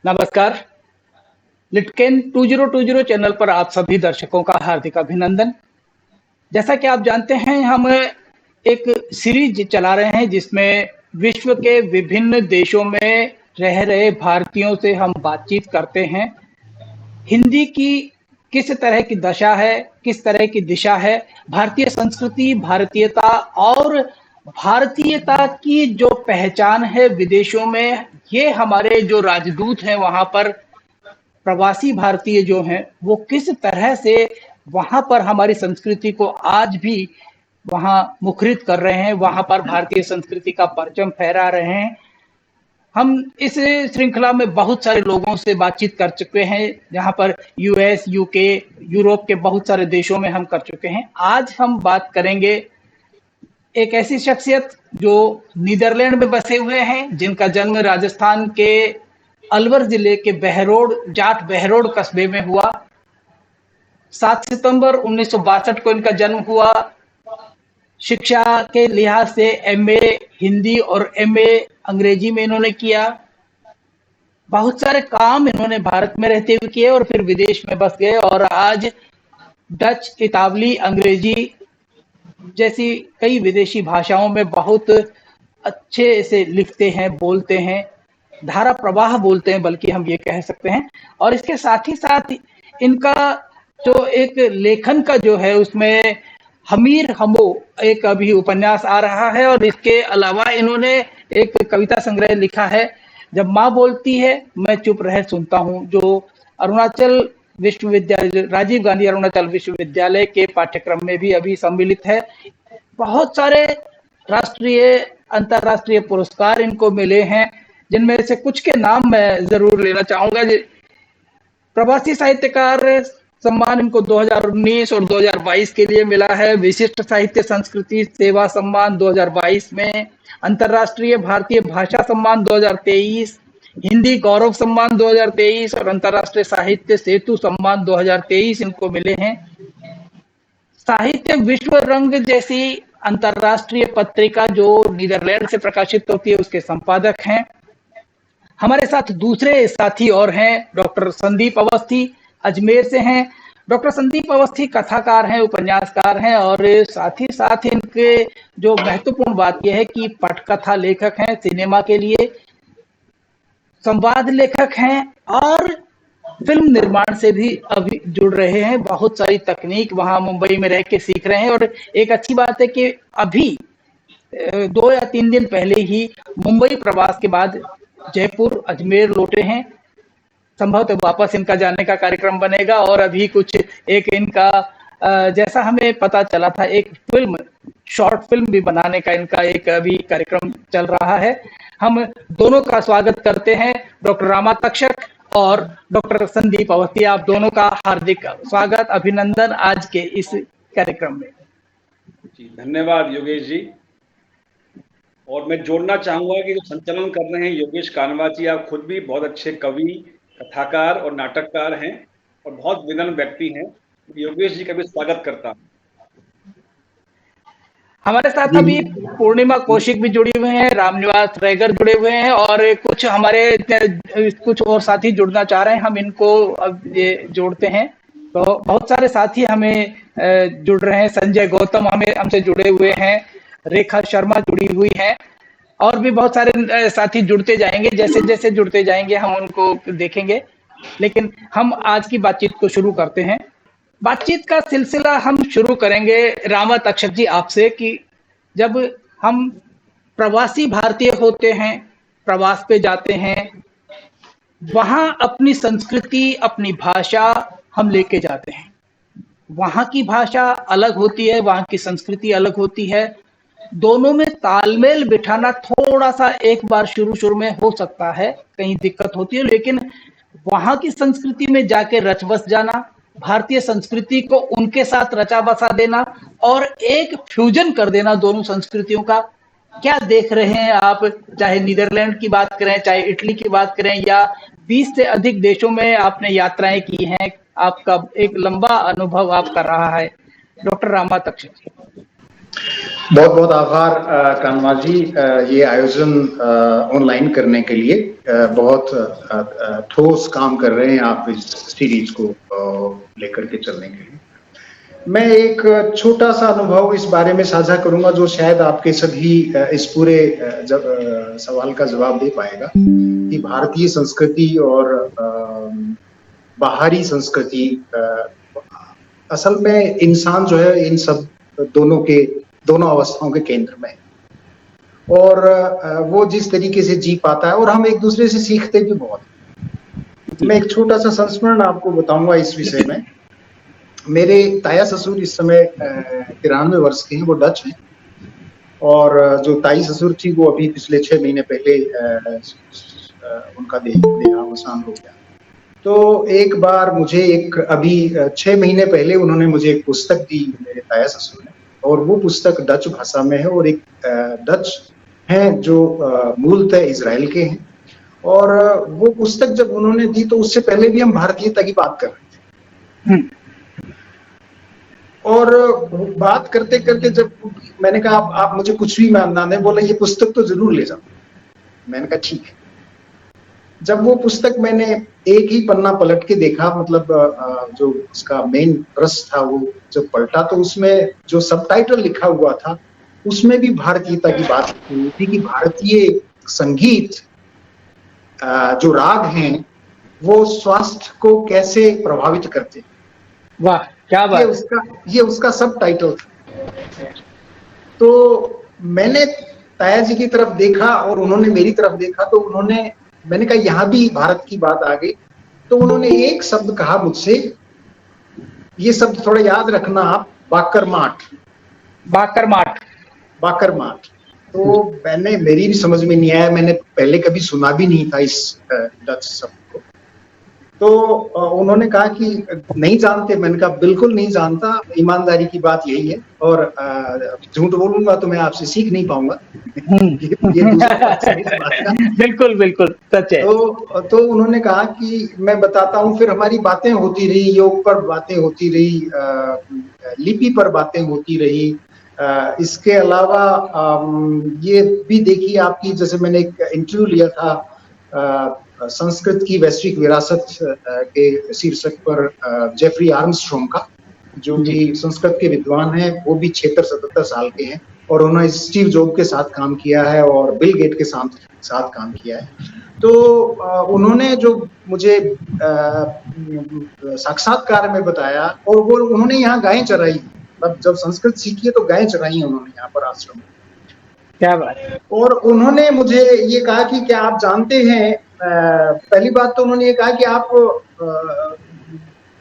नमस्कार। लिटकेन 2020 चैनल पर आप सभी दर्शकों का हार्दिक अभिनंदन। जैसा कि आप जानते हैं, हम एक सीरीज चला रहे हैं जिसमें विश्व के विभिन्न देशों में रह रहे भारतीयों से हम बातचीत करते हैं। हिंदी की किस तरह की दशा है, किस तरह की दिशा है, भारतीय संस्कृति, भारतीयता और भारतीयता की जो पहचान है विदेशों में, ये हमारे जो राजदूत हैं वहाँ पर, प्रवासी भारतीय जो हैं, वो किस तरह से वहाँ पर हमारी संस्कृति को आज भी वहाँ मुखरित कर रहे हैं, वहाँ पर भारतीय संस्कृति का परचम फहरा रहे हैं। हम इस श्रृंखला में बहुत सारे लोगों से बातचीत कर चुके हैं, जहाँ पर यूएस, यूके, यूरोप के बहुत सारे देशों में हम कर चुके हैं। आज हम बात करेंगे एक ऐसी शख्सियत जो नीदरलैंड में बसे हुए हैं, जिनका जन्म राजस्थान के अलवर जिले के जाट बहरोड कस्बे में हुआ। 7 सितंबर 1962 को इनका जन्म हुआ। शिक्षा के लिहाज से एमए हिंदी और एमए अंग्रेजी में इन्होंने किया। बहुत सारे काम इन्होंने भारत में रहते हुए किए और फिर विदेश में बस गए और आज डच, इतावली, अंग्रेजी जैसी कई विदेशी भाषाओं में बहुत अच्छे से लिखते हैं, बोलते हैं, धारा प्रवाह बोलते हैं, बल्कि हम ये कह सकते हैं। और इसके साथ ही साथ इनका जो एक लेखन का जो है, उसमें हमीर हमो एक अभी उपन्यास आ रहा है और इसके अलावा इन्होंने एक कविता संग्रह लिखा है, जब माँ बोलती है मैं चुप रह सुनता हूँ, जो अरुणाचल विश्वविद्यालय, राजीव गांधी अरुणाचल विश्वविद्यालय के पाठ्यक्रम में भी अभी सम्मिलित है। बहुत सारे राष्ट्रीय, अंतर्राष्ट्रीय पुरस्कार इनको मिले हैं, जिनमें से कुछ के नाम मैं जरूर लेना चाहूंगा। प्रवासी साहित्यकार सम्मान इनको 2019 और 2022 के लिए मिला है। विशिष्ट साहित्य संस्कृति सेवा सम्मान 2022 में, अंतर्राष्ट्रीय भारतीय भाषा सम्मान 2023, हिंदी गौरव सम्मान 2023 और अंतर्राष्ट्रीय साहित्य सेतु सम्मान 2023 इनको मिले हैं। साहित्य विश्व रंग जैसी अंतर्राष्ट्रीय पत्रिका जो नीदरलैंड से प्रकाशित होती है, उसके संपादक हैं। हमारे साथ दूसरे साथी और हैं, डॉक्टर संदीप अवस्थी अजमेर से हैं। डॉक्टर संदीप अवस्थी कथाकार हैं, उपन्यासकार हैं और साथ ही साथ इनके जो महत्वपूर्ण बात यह है कि पटकथा लेखक हैं, सिनेमा के लिए संवाद लेखक हैं और फिल्म निर्माण से भी अभी जुड़ रहे हैं। बहुत सारी तकनीक वहां मुंबई में रह के सीख रहे हैं और एक अच्छी बात है कि अभी 2 या 3 दिन पहले ही मुंबई प्रवास के बाद जयपुर, अजमेर लौटे हैं। संभवतः वापस इनका जाने का कार्यक्रम बनेगा और अभी कुछ एक इनका जैसा हमें पता चला था, एक फिल्म, शॉर्ट फिल्म भी बनाने का इनका एक अभी कार्यक्रम चल रहा है। हम दोनों का स्वागत करते हैं, डॉक्टर रामा तक्षक और डॉक्टर संदीप अवस्थी। आप दोनों का हार्दिक स्वागत, अभिनंदन आज के इस कार्यक्रम में। जी धन्यवाद योगेश जी। और मैं जोड़ना चाहूंगा कि जो संचालन कर रहे हैं योगेश कानवा जी, आप खुद भी बहुत अच्छे कवि, कथाकार और नाटककार हैं और बहुत विनम्र व्यक्ति हैं। योगेश जी का भी स्वागत करता हूं। हमारे साथ अभी पूर्णिमा कौशिक भी जुड़ी हुए हैं, रामनिवास रैगर जुड़े हुए हैं और कुछ हमारे कुछ और साथी जुड़ना चाह रहे हैं, हम इनको अब ये जोड़ते हैं। तो बहुत सारे साथी हमें जुड़ रहे हैं। संजय गौतम हमसे जुड़े हुए हैं, रेखा शर्मा जुड़ी हुई है और भी बहुत सारे साथी जुड़ते जाएंगे। जैसे जैसे जुड़ते जाएंगे हम उनको देखेंगे, लेकिन हम आज की बातचीत को शुरू करते हैं। बातचीत का सिलसिला हम शुरू करेंगे रामा तक्षक जी आपसे कि जब हम प्रवासी भारतीय होते हैं, प्रवास पे जाते हैं, वहां अपनी संस्कृति, अपनी भाषा हम लेके जाते हैं। वहां की भाषा अलग होती है, वहां की संस्कृति अलग होती है। दोनों में तालमेल बिठाना थोड़ा सा एक बार शुरू में हो सकता है, कहीं दिक्कत होती है, लेकिन वहां की संस्कृति में जाके रच बस जाना, भारतीय संस्कृति को उनके साथ रचा बसा देना और एक फ्यूजन कर देना दोनों संस्कृतियों का, क्या देख रहे हैं आप? चाहे नीदरलैंड की बात करें, चाहे इटली की बात करें, या 20 से अधिक देशों में आपने यात्राएं की हैं, आपका एक लंबा अनुभव आपका रहा है। डॉक्टर रामा तक्षक जी। बहुत बहुत आभार कान्हा जी, ये आयोजन ऑनलाइन करने के लिए। बहुत ठोस काम कर रहे हैं आप इस सीरीज को लेकर के चलने के लिए। मैं एक छोटा सा अनुभव इस बारे में साझा करूंगा जो शायद आपके सभी इस पूरे सवाल का जवाब दे पाएगा कि भारतीय संस्कृति और बाहरी संस्कृति, असल में इंसान जो है इन सब दोनों अवस्थाओं के केंद्र में है, और वो जिस तरीके से जी पाता है, और हम एक दूसरे से सीखते भी बहुत। मैं एक छोटा सा संस्मरण आपको बताऊंगा इस विषय में। मेरे ताया ससुर इस समय 93 वर्ष के हैं, वो डच हैं, और जो ताई ससुर थी वो अभी पिछले 6 महीने पहले उनका देहावसान हो गया। तो एक बार मुझे अभी 6 महीने पहले उन्होंने मुझे एक पुस्तक दी, मेरे ताया ससुर ने, और वो पुस्तक डच भाषा में है, और एक डच हैं जो मूलतः इजराइल के हैं। और वो पुस्तक जब उन्होंने दी तो उससे पहले भी हम भारतीयता की बात कर रहे थे, और बात करते करते जब मैंने कहा आप मुझे कुछ भी ना दें, बोले ये पुस्तक तो जरूर ले जाओ। मैंने कहा ठीक है। जब वो पुस्तक मैंने एक ही पन्ना पलट के देखा, मतलब जो उसका मेन रस था, वो जब पलटा तो उसमें जो सबटाइटल लिखा हुआ था उसमें भी भारतीयता की बात हुई थी कि भारतीय संगीत, जो राग हैं, वो स्वास्थ्य को कैसे प्रभावित करते हैं। वाह, क्या बात। ये उसका सबटाइटल था। तो मैंने ताया जी की तरफ देखा और उन्होंने मेरी तरफ देखा, तो मैंने कहा यहाँ भी भारत की बात आ गई। तो उन्होंने एक शब्द कहा मुझसे, ये शब्द थोड़ा याद रखना आप, बाकरमाट। बाकरमाट। बाकरमाट। तो मेरी भी समझ में नहीं आया, मैंने पहले कभी सुना भी नहीं था इस डच शब्द को। तो उन्होंने कहा कि नहीं जानते। मैंने कहा बिल्कुल नहीं जानता, ईमानदारी की बात यही है, और झूठ बोलूंगा तो मैं आपसे सीख नहीं पाऊंगा। ये दूसरा पक्ष है इस बात का। बिल्कुल बिल्कुल सच है। तो उन्होंने कहा कि मैं बताता हूँ। फिर हमारी बातें होती रही, योग पर बातें होती रही, लिपि पर बातें होती रही। इसके अलावा ये भी देखिए आपकी, जैसे मैंने एक इंटरव्यू लिया था संस्कृत की वैश्विक विरासत के शीर्षक पर जेफरी आर्मस्ट्रॉन्ग का, जो कि संस्कृत के विद्वान हैं, वो भी 76-77 साल के हैं, और उन्होंने स्टीव जॉब के साथ काम किया है और बिल गेट के साथ काम किया है। तो उन्होंने जो मुझे साक्षात्कार में बताया, और वो उन्होंने यहाँ गायें चराई, मतलब जब संस्कृत सीखी है तो गायें चराई है उन्होंने यहाँ पर आश्रम में। क्या बात। और उन्होंने मुझे ये कहा कि क्या आप जानते हैं, पहली बात तो उन्होंने ये कहा कि आप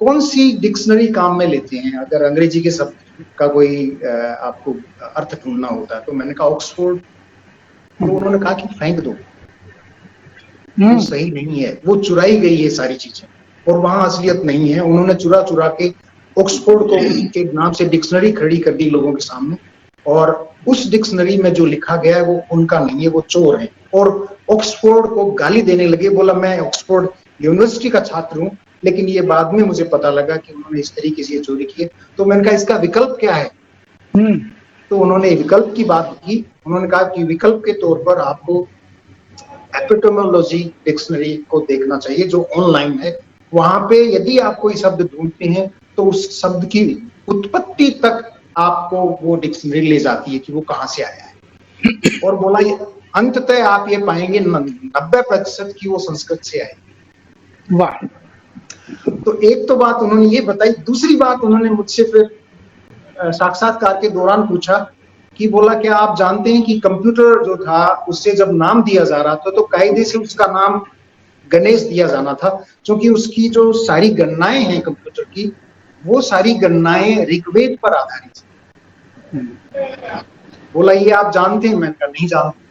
कौन सी डिक्शनरी काम में लेते हैं अगर अंग्रेजी के शब्द का कोई आपको अर्थ ढूंढना होता है। तो मैंने कहा ऑक्सफोर्ड। तो उन्होंने कहा कि फेंक दो, वो सही नहीं है, वो चुराई गई है सारी चीजें, और वहां असलियत नहीं है। उन्होंने चुरा के ऑक्सफोर्ड को के नाम से डिक्शनरी खड़ी कर दी लोगों के सामने, और उस डिक्शनरी में जो लिखा गया है वो उनका नहीं है, वो चोर है। और ऑक्सफोर्ड को गाली देने लगे। बोला मैं ऑक्सफोर्ड यूनिवर्सिटी का छात्र हूँ, लेकिन ये बाद में मुझे पता लगा कि उन्होंने इस तरीके से चोरी की है। तो मैंने कहा इसका विकल्प क्या है। तो उन्होंने विकल्प की बात की। उन्होंने कहा कि विकल्प के तौर पर आपको एपिटोमोलॉजी डिक्शनरी को देखना चाहिए जो ऑनलाइन है। वहां पे यदि आप कोई शब्द ढूंढते हैं तो उस शब्द की उत्पत्ति तक आपको वो डिक्शनरी ले जाती है कि वो कहां से आया है। और बोला ये अंततः आप ये पाएंगे 90% की वो संस्कृत से आएगी। वाह। तो एक तो बात उन्होंने ये बताई। दूसरी बात उन्होंने मुझसे फिर साक्षात्कार के दौरान पूछा कि बोला क्या आप जानते हैं कि कंप्यूटर जो था उससे जब नाम दिया जा रहा था तो कायदे से उसका नाम गणेश दिया जाना था, क्योंकि उसकी जो सारी गणनाएं हैं कंप्यूटर की, वो सारी गणनाएं ऋग्वेद पर आधारित है। बोला ये आप जानते हैं। मैंने कहा नहीं जानते।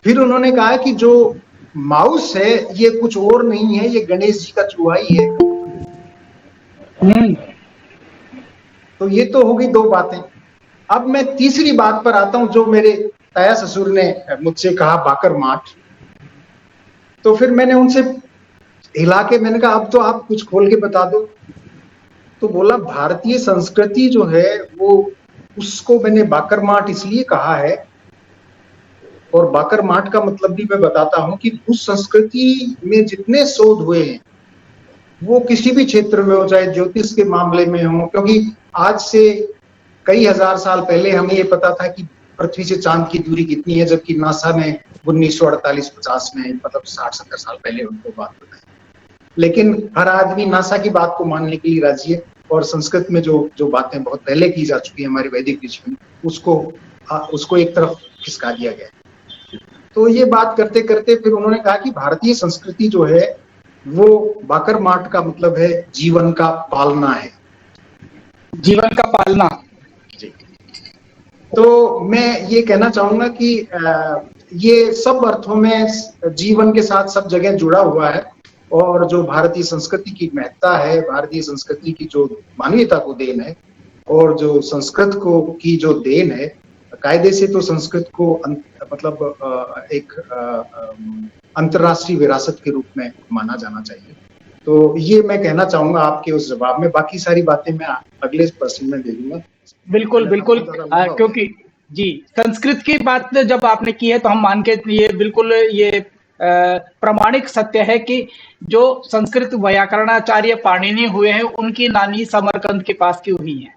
फिर उन्होंने कहा कि जो माउस है ये कुछ और नहीं है, ये गणेश जी का चूहा ही है। तो ये तो होगी दो बातें। अब मैं तीसरी बात पर आता हूं जो मेरे ताया ससुर ने मुझसे कहा, बाकरमाट। तो फिर मैंने उनसे हिला के मैंने कहा अब तो आप कुछ खोल के बता दो। तो बोला भारतीय संस्कृति जो है वो उसको मैंने बाकर मार्ट इसलिए कहा है, और बाकर मार्ट का मतलब भी मैं बताता हूं कि उस संस्कृति में जितने शोध हुए हैं, वो किसी भी क्षेत्र में हो, चाहे ज्योतिष के मामले में हो, क्योंकि आज से कई हजार साल पहले हमें ये पता था कि पृथ्वी से चांद की दूरी कितनी है, जबकि नासा ने 1948-50 में, मतलब 60-70 साल पहले उनको बात बताई। लेकिन हर आदमी नासा की बात को मानने के लिए राजी है, और संस्कृत में जो जो बातें बहुत पहले की जा चुकी है हमारी वैदिक ऋषि में, उसको एक तरफ खिसका दिया गया। तो ये बात करते करते फिर उन्होंने कहा कि भारतीय संस्कृति जो है वो बाकर मार्ट का मतलब है जीवन का पालना है। जीवन का पालना। जी। तो मैं ये कहना चाहूंगा कि ये सब अर्थों में जीवन के साथ सब जगह जुड़ा हुआ है, और जो भारतीय संस्कृति की महत्ता है, भारतीय संस्कृति की जो मानवीयता को देन है, और जो संस्कृत को की जो देन है, कायदे से तो संस्कृत को मतलब एक अंतर्राष्ट्रीय विरासत के रूप में माना जाना चाहिए। तो ये मैं कहना चाहूंगा आपके उस जवाब में। बाकी सारी बातें मैं अगले प्रश्न में दे दूंगा। बिल्कुल बिल्कुल, क्योंकि जी, संस्कृत की बात जब आपने की है तो हम मान के ये बिल्कुल ये प्रामाणिक सत्य है कि जो संस्कृत व्याकरणाचार्य पाणिनि हुए हैं उनकी नानी समरकंद के पास की हुई है।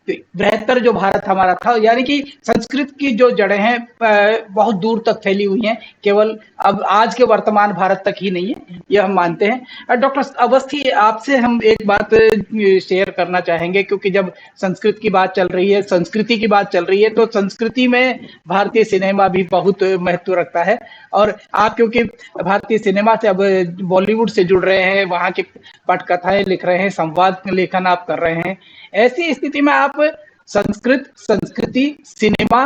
बृहत्तर जो भारत हमारा था, यानी कि संस्कृत की जो जड़ें हैं बहुत दूर तक फैली हुई हैं, केवल अब आज के वर्तमान भारत तक ही नहीं है, यह हम मानते हैं। डॉक्टर अवस्थी, आपसे हम एक बात शेयर करना चाहेंगे, क्योंकि जब संस्कृत की बात चल रही है, संस्कृति की बात चल रही है, तो संस्कृति में भारतीय सिनेमा भी बहुत महत्व रखता है। और आप क्योंकि भारतीय सिनेमा से अब बॉलीवुड से जुड़ रहे हैं, वहाँ की पटकथाएं लिख रहे हैं, संवाद लेखन आप कर रहे हैं, ऐसी स्थिति में आप संस्कृत, संस्कृति, सिनेमा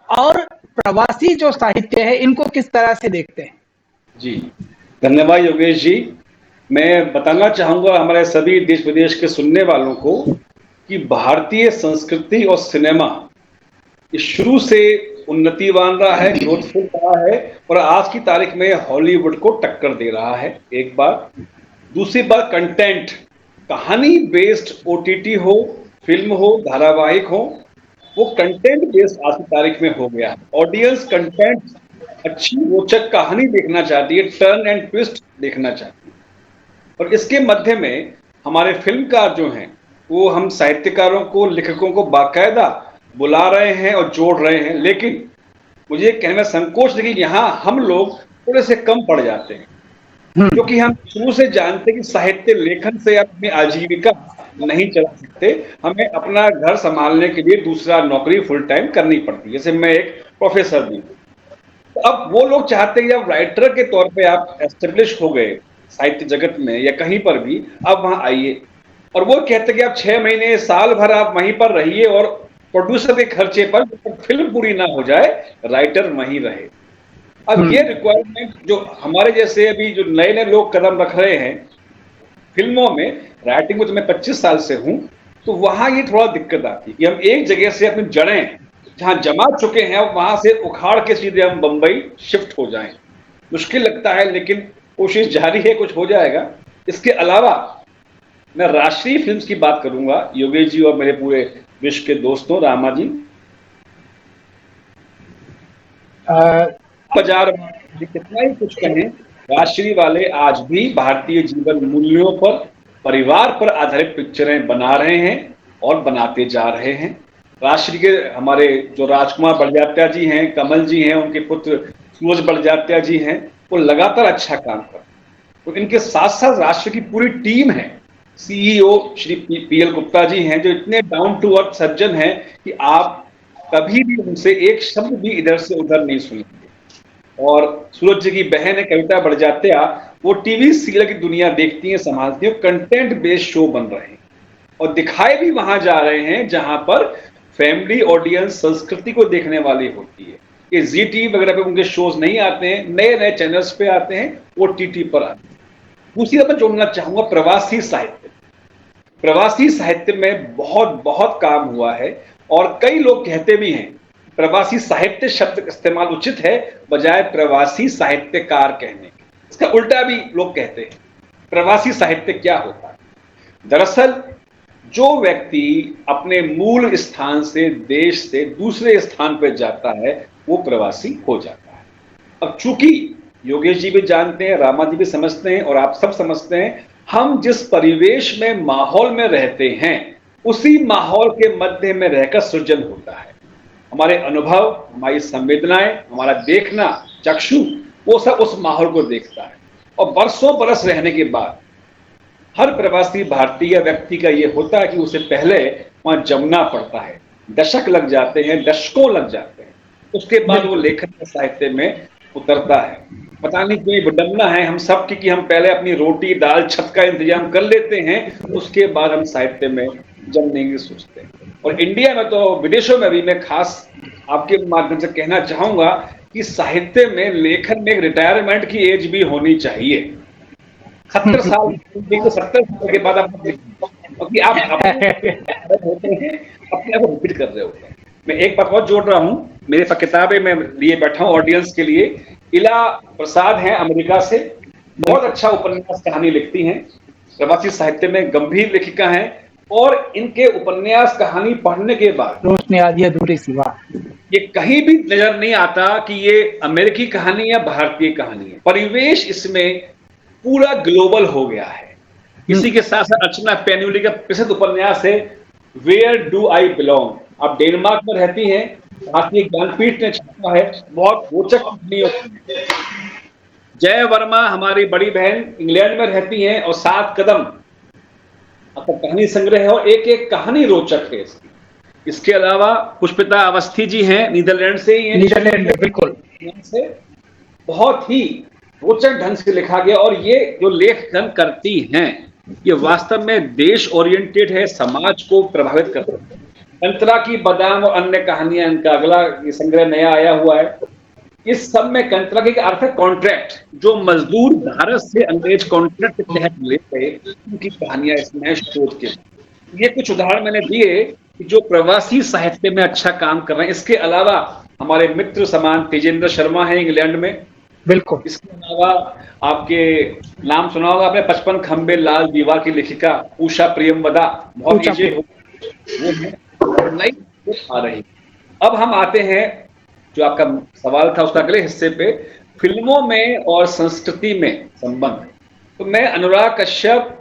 और प्रवासी जो साहित्य है, इनको किस तरह से देखते हैं? जी, धन्यवाद योगेश जी। मैं बताना चाहूंगा हमारे सभी देश विदेश के सुनने वालों को कि भारतीय संस्कृति और सिनेमा शुरू से उन्नतिवान रहा है, ग्रोथफुल रहा है, और आज की तारीख में हॉलीवुड को टक्कर दे रहा है। एक बात। दूसरी बात, कंटेंट, कहानी बेस्ड ओटीटी हो, फिल्म हो, धारावाहिक हो, वो कंटेंट बेस्ड आज की तारीख में हो गया है। ऑडियंस कंटेंट, अच्छी रोचक कहानी देखना चाहती है, टर्न एंड ट्विस्ट देखना चाहती है। और इसके मध्य में हमारे फिल्मकार जो हैं, वो हम साहित्यकारों को, लेखकों को बाकायदा बुला रहे हैं और जोड़ रहे हैं। लेकिन मुझे कहने में संकोच है कि यहाँ हम लोग थोड़े से कम पड़ जाते हैं, क्योंकि हम शुरू से जानते हैं कि साहित्य लेखन से अपनी आजीविका नहीं चला सकते, हमें अपना घर संभालने के लिए दूसरा नौकरी फुल टाइम करनी पड़ती है। जैसे मैं एक प्रोफेसर भी हूँ, तो अब वो लोग चाहते हैं कि अब राइटर के तौर पे आप एस्टेब्लिश हो गए साहित्य जगत में या कहीं पर भी, अब वहां आइए, और वो कहते हैं कि आप 6 महीने, साल भर आप वहीं पर रहिए, और प्रोड्यूसर के खर्चे पर फिल्म पूरी ना हो जाए, राइटर वहीं रहे। अब ये रिक्वायरमेंट जो हमारे जैसे अभी जो नए नए लोग कदम रख रहे हैं फिल्मों में, राइटिंग में तो मैं 25 साल से हूं, तो वहां ये थोड़ा दिक्कत आती है कि हम एक जगह से अपनी जड़ें जहां जमा चुके हैं वहां से उखाड़ के सीधे हम बंबई शिफ्ट हो जाएं। मुश्किल लगता है, लेकिन कोशिश जारी है, कुछ हो जाएगा। इसके अलावा मैं राष्ट्रीय फिल्म्स की बात करूंगा योगेश जी और मेरे पूरे विश्व के दोस्तों। रामा जी, बाजार कितना ही कुछ कहें, राष्ट्रीय वाले आज भी भारतीय जीवन मूल्यों पर, परिवार पर आधारित पिक्चरें बना रहे हैं और बनाते जा रहे हैं। राष्ट्रीय के हमारे जो राजकुमार बड़जात्या जी हैं, कमल जी हैं, उनके पुत्र सूरज बड़जात्या जी हैं, वो लगातार अच्छा काम कर रहे हैं। तो इनके साथ साथ राष्ट्र की पूरी टीम है। सीईओ श्री पीएल गुप्ता जी हैं, जो इतने डाउन टू अर्थ सज्जन हैं कि आप कभी भी उनसे एक शब्द भी इधर से उधर नहीं सुनेंगे। और सूरज जी की बहन है कविता बड़जात्या, वो टीवी सीरियल की दुनिया देखती हैं, संभालती हैं, कंटेंट बेस्ड शो बन रहे हैं और दिखाए भी वहां जा रहे हैं जहां पर फैमिली ऑडियंस संस्कृति को देखने वाली होती है। ये जी टीवी वगैरह पे उनके शोज नहीं आते हैं, नए नए चैनल्स पे आते हैं, ओटीटी पर आते हैं। दूसरी बात मैं जोड़ना चाहूंगा, प्रवासी साहित्य। प्रवासी साहित्य में बहुत बहुत काम हुआ है, और कई लोग कहते भी हैं प्रवासी साहित्य शब्द इस्तेमाल उचित है बजाय प्रवासी साहित्यकार कहने के। इसका उल्टा भी लोग कहते हैं। प्रवासी साहित्य क्या होता है? दरअसल जो व्यक्ति अपने मूल स्थान से, देश से दूसरे स्थान पर जाता है, वो प्रवासी हो जाता है। अब चूंकि योगेश जी भी जानते हैं, रामा जी भी समझते हैं और आप सब समझते हैं, हम जिस परिवेश में, माहौल में रहते हैं, उसी माहौल के मध्य में रहकर सृजन होता है। हमारे अनुभव, हमारी संवेदनाएं, हमारा देखना, चक्षु, वो सब उस माहौल को देखता है। और बरसों बरस रहने के बाद हर प्रवासी भारतीय व्यक्ति का ये होता है कि उसे पहले वहां जमना पड़ता है, दशक लग जाते हैं, दशकों लग जाते हैं, उसके बाद वो लेखन के साहित्य में उतरता है। पता नहीं क्यों विडंबना है हम सब की कि हम पहले अपनी रोटी दाल छत का इंतजाम कर लेते हैं, उसके बाद हम साहित्य में जमने की सोचते हैं। और इंडिया में तो, विदेशों में भी मैं खास आपके माध्यम से कहना चाहूंगा कि साहित्य में, लेखन में रिटायरमेंट की एज भी होनी चाहिए। 70 साल, 70 साल के बाद आप क्योंकि आप अपने होते हैं, अपने आप रिपीट कर रहे होते हैं। मैं एक बात और जोड़ रहा हूं, मेरे पास किताबें मैं लिए बैठा हूं ऑडियंस के लिए। इला प्रसाद हैं अमेरिका से, बहुत अच्छा उपन्यास कहानी लिखती हैं, प्रवासी साहित्य में गंभीर लेखिका हैं, और इनके उपन्यास कहानी पढ़ने के बाद रोशनी आधी अधूरी सिवा, ये कहीं भी नजर नहीं आता कि ये अमेरिकी कहानी या भारतीय कहानी है। परिवेश इसमें पूरा ग्लोबल हो गया है। इसी के साथ साथ अर्चना पेन्युली का प्रसिद्ध उपन्यास है वेयर डू आई बिलोंग। आप डेनमार्क में रहती हैं, भारतीय ज्ञानपीठ ने छापा है, बहुत रोचक कहानी होती है। जय वर्मा हमारी बड़ी बहन इंग्लैंड में रहती हैं और 7 कदम आपका कहानी संग्रह है और एक एक कहानी रोचक है इसकी। इसके अलावा पुष्पिता अवस्थी जी हैं, नीदरलैंड से ही हैं, नीदरलैंड में, बिल्कुल से बहुत ही रोचक ढंग से लिखा गया। और ये जो लेखन करती हैं, ये वास्तव में देश ओरिएंटेड है, समाज को प्रभावित करता है। कंतरा की बादाम और अन्य कहानियां, इनका अगला ये संग्रह नया आया हुआ है। इस सब में कंतरा के अर्थ है कॉन्ट्रैक्ट, जो मजदूर भारत से अंग्रेज कॉन्ट्रैक्ट के तहत लेते, उनकी कहानियां इसमें है शोध के। ये कुछ उदाहरण मैंने दिए कि जो प्रवासी साहित्य में अच्छा काम कर रहे हैं। इसके अलावा हमारे मित्र समान तेजेंद्र शर्मा है इंग्लैंड में, बिल्कुल। इसके अलावा आपके नाम सुना होगा आपने, 55 खंबे लाल दीवार की लेखिका उषा प्रियमवदा, बहुत एजेड हो, वो है, नई आ रही। अब हम आते हैं, जो आपका सवाल था उसका अगले हिस्से पे, फिल्मों में और संस्कृति में संबंध। तो मैं अनुराग कश्यप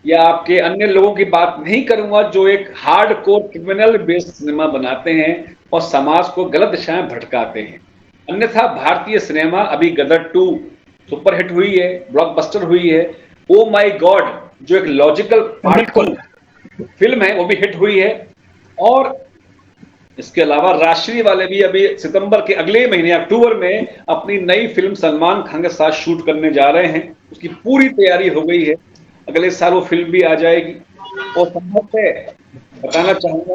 या आपके अन्य लोगों की बात नहीं करूंगा जो एक हार्डकोर क्रिमिनल बेस्ड सिनेमा बनाते हैं और समाज को गलत दिशा में भटकाते हैं। अन्यथा भारतीय सिनेमा, अभी गदर 2 सुपरहिट हुई है, ब्लॉकबस्टर हुई है। ओ माय गॉड जो एक लॉजिकल पार्ट 2 फिल्म है, वो भी हिट हुई है। और इसके अलावा राष्ट्रीय वाले भी अभी सितंबर के अगले महीने अक्टूबर में अपनी नई फिल्म सलमान खान के साथ शूट करने जा रहे हैं, उसकी पूरी तैयारी हो गई है, अगले साल वो फिल्म भी आ जाएगी। और संभव है, बताना चाहूंगा,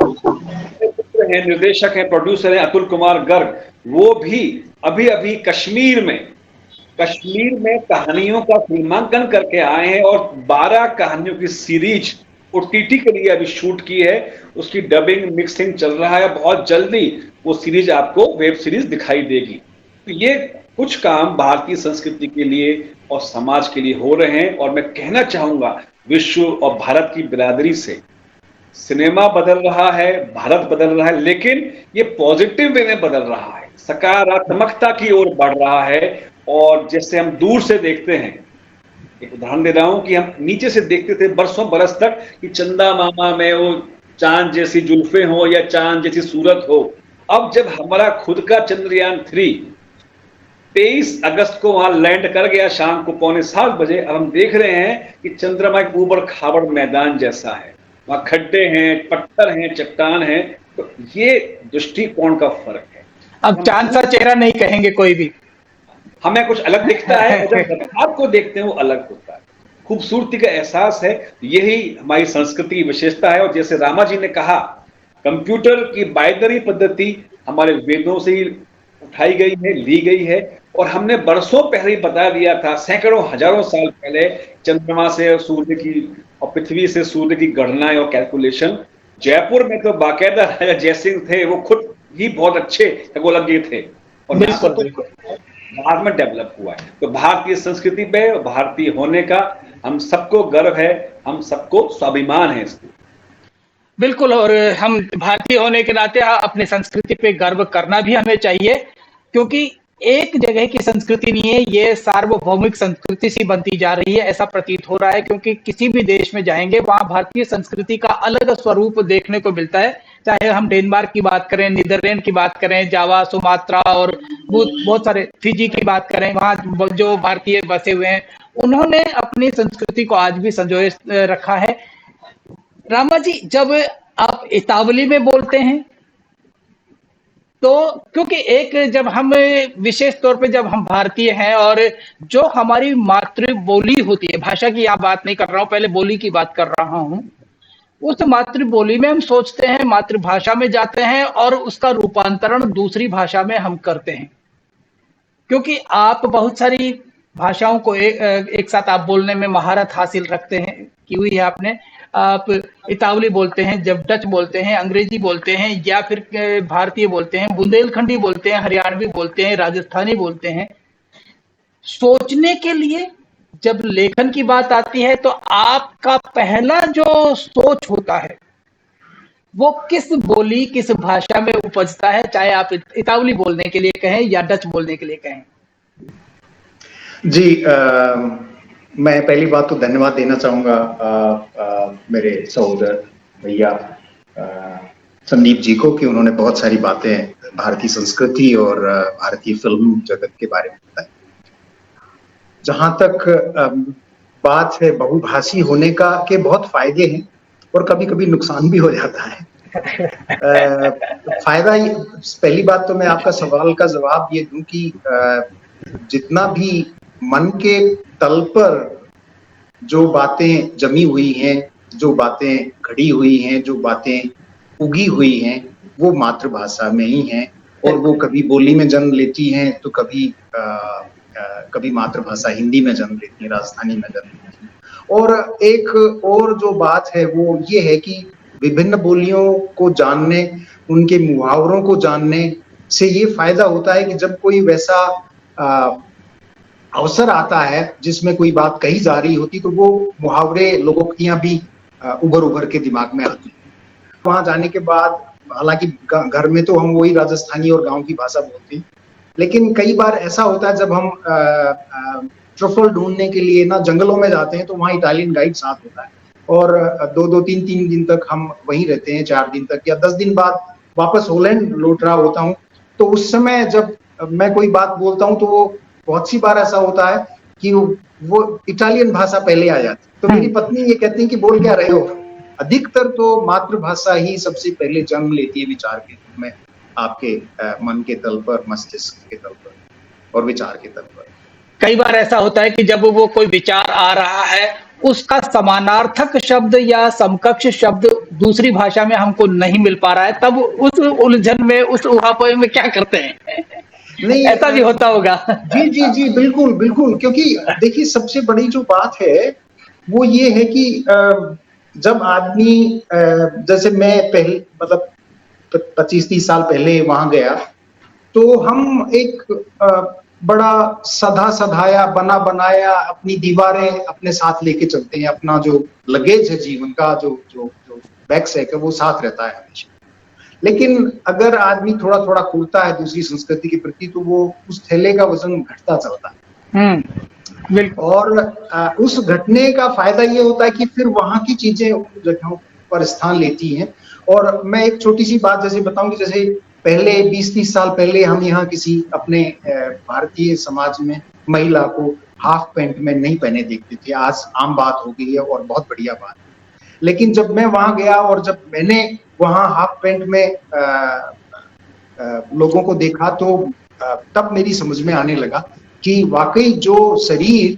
हैं निर्देशक हैं, प्रोड्यूसर हैं अतुल कुमार गर्ग, वो भी अभी अभी कश्मीर में कहानियों का फिल्मांकन करके आए हैं और 12 कहानियों की सीरीज ओटीटी के लिए अभी शूट की है। उसकी डबिंग मिक्सिंग चल रहा है, बहुत जल्दी वो सीरीज आपको वेब सीरीज दिखाई देगी। तो ये कुछ काम भारतीय संस्कृति के लिए और समाज के लिए हो रहे हैं। और मैं कहना चाहूंगा, विश्व और भारत की बिरादरी से, सिनेमा बदल रहा है, भारत बदल रहा है, लेकिन ये पॉजिटिव वे में बदल रहा है, सकारात्मकता की ओर बढ़ रहा है। और जैसे हम दूर से देखते हैं, एक उदाहरण दे रहा हूं कि हम नीचे से देखते थे बरसों बरस तक कि चंदा मामा में वो चांद जैसी जुल्फे हो या चांद जैसी सूरत हो। अब जब हमारा खुद का चंद्रयान 3 23 अगस्त को वहां लैंड कर गया शाम को 6:45 बजे, अब हम देख रहे हैं कि चंद्रमा एक ऊबड़ खाबड़ मैदान जैसा है, वहां खड्डे हैं, पत्थर हैं, चट्टान है। तो ये दृष्टिकोण का फर्क है। अब चांद सा चेहरा नहीं कहेंगे कोई भी, हमें कुछ अलग दिखता है और जब आपको देखते हैं वो अलग होता है, खूबसूरती का एहसास है। यही हमारी संस्कृति की विशेषता है। और जैसे रामा जी ने कहा, कंप्यूटर की बाइनरी पद्धति हमारे वेदों से ही उठाई गई है, ली गई है। और हमने बरसों पहले ही बता दिया था, सैकड़ों हजारों साल पहले, चंद्रमा से सूर्य की और पृथ्वी से सूर्य की गणना और कैलकुलेशन। जयपुर में तो बाकायदा राजा जयसिंह थे, वो खुद ही बहुत अच्छे खगोलज्ञ थे, और बिल्कुल बाद में डेवलप हुआ है। तो भारतीय संस्कृति पे, भारतीय होने का हम सबको गर्व है, हम सबको स्वाभिमान है इसको। बिल्कुल। और हम भारतीय होने के नाते अपनी संस्कृति पे गर्व करना भी हमें चाहिए, क्योंकि एक जगह की संस्कृति नहीं है, ये सार्वभौमिक संस्कृति सी बनती जा रही है, ऐसा प्रतीत हो रहा है। क्योंकि किसी भी देश में जाएंगे वहां भारतीय संस्कृति का अलग स्वरूप देखने को मिलता है। चाहे हम डेनमार्क की बात करें, नीदरलैंड की बात करें, जावा, सुमात्रा और बहुत बहुत सारे फिजी की बात करें, वहां जो भारतीय बसे हुए हैं, उन्होंने अपनी संस्कृति को आज भी संजोए रखा है। रामा जी, जब आप इतावली में बोलते हैं, तो क्योंकि एक जब हम विशेष तौर पे जब हम भारतीय हैं और जो हमारी मातृ बोली होती है, भाषा की आप बात नहीं कर रहा हूं, पहले बोली की बात कर रहा हूं, उस मातृ बोली में हम सोचते हैं, मातृभाषा में जाते हैं और उसका रूपांतरण दूसरी भाषा में हम करते हैं। क्योंकि आप बहुत सारी भाषाओं को एक साथ आप बोलने में महारत हासिल रखते हैं, की हुई है आपने। आप इतावली बोलते हैं, जब डच बोलते हैं, अंग्रेजी बोलते हैं, या फिर भारतीय बोलते हैं, बुंदेलखंडी बोलते हैं, हरियाणवी बोलते हैं, राजस्थानी बोलते हैं। सोचने के लिए जब लेखन की बात आती है, तो आपका पहला जो सोच होता है वो किस बोली, किस भाषा में उपजता है, चाहे आप इतावली बोलने के लिए कहें या डच बोलने के लिए कहें? जी, मैं पहली बात तो धन्यवाद देना चाहूंगा मेरे सहोदर भैया संदीप जी को, कि उन्होंने बहुत सारी बातें भारतीय संस्कृति और भारतीय फिल्म जगत के बारे में बताई। जहां तक बात है बहुभाषी होने का, के बहुत फायदे हैं और कभी कभी नुकसान भी हो जाता है। फायदा, पहली बात तो मैं आपका सवाल का जवाब ये दूं कि जितना भी मन के तल पर जो बातें जमी हुई हैं, जो बातें खड़ी हुई हैं, जो बातें उगी हुई हैं, वो मातृभाषा में ही हैं। और वो कभी बोली में जन्म लेती हैं, तो कभी मातृभाषा हिंदी में जन्म लेती है, राजस्थानी में जन्म लेती है। और एक और जो बात है वो ये है कि विभिन्न बोलियों को जानने, उनके मुहावरों को जानने से ये फायदा होता है कि जब कोई वैसा अवसर आता है जिसमें कोई बात कही जा रही होती, तो वो मुहावरे लोगों की भी उभर के दिमाग में आती है। वहां जाने के बाद, हालांकि घर में तो हम वही राजस्थानी और गांव की भाषा बोलते हैं, लेकिन कई बार ऐसा होता है जब हम ट्रफल ढूंढने के लिए ना जंगलों में जाते हैं, तो वहाँ इटालियन गाइड साथ होता है और 2-3 दिन तक हम वहीं रहते हैं, 4 दिन तक या 10 दिन बाद वापस हॉलैंड लौट रहा होता हूँ। तो उस समय जब मैं कोई बात बोलता हूँ, तो वो बहुत सी बार ऐसा होता है कि वो इटालियन भाषा पहले आ जाती है। तो मेरी पत्नी ये कहती है कि बोल क्या रहे हो। अधिकतर तो मातृभाषा ही सबसे पहले जन्म लेती है विचार के रूप में, आपके मन के तल पर, मस्तिष्क के तल पर और विचार के तल पर। कई बार ऐसा होता है कि जब वो कोई विचार आ रहा है, उसका समानार्थक शब्द या समकक्ष शब्द दूसरी भाषा में हमको नहीं मिल पा रहा है, तब उस उलझन में, उस उहापोह में क्या करते हैं? नहीं, ऐसा भी होता होगा। जी जी जी, बिल्कुल बिल्कुल। क्योंकि देखिए, सबसे बड़ी जो बात है वो ये है कि जब आदमी, जैसे मैं पहले, मतलब 25-30 साल पहले वहां गया, तो हम एक बड़ा सधा सधाया, बना बनाया अपनी दीवारें अपने साथ लेके चलते हैं। अपना जो लगेज है जीवन का, जो जो जो बैकपैक है, वो साथ रहता है हमेशा। लेकिन अगर आदमी थोड़ा थोड़ा खुलता है दूसरी संस्कृति के प्रति, तो वो उस थैले का वजन घटता चलता है। और उस घटने का फायदा ये होता है कि फिर वहां की चीजें उन जगहों पर स्थान लेती हैं। और मैं एक छोटी सी बात जैसे बताऊं कि जैसे पहले 20-30 साल पहले हम यहाँ किसी अपने भारतीय समाज में महिला को हाफ पैंट में नहीं पहने देखते थे। आज आम बात हो गई है और बहुत बढ़िया बात। लेकिन जब मैं वहां गया और जब मैंने वहां हाफ पैंट में लोगों को देखा, तो तब मेरी समझ में आने लगा कि वाकई जो शरीर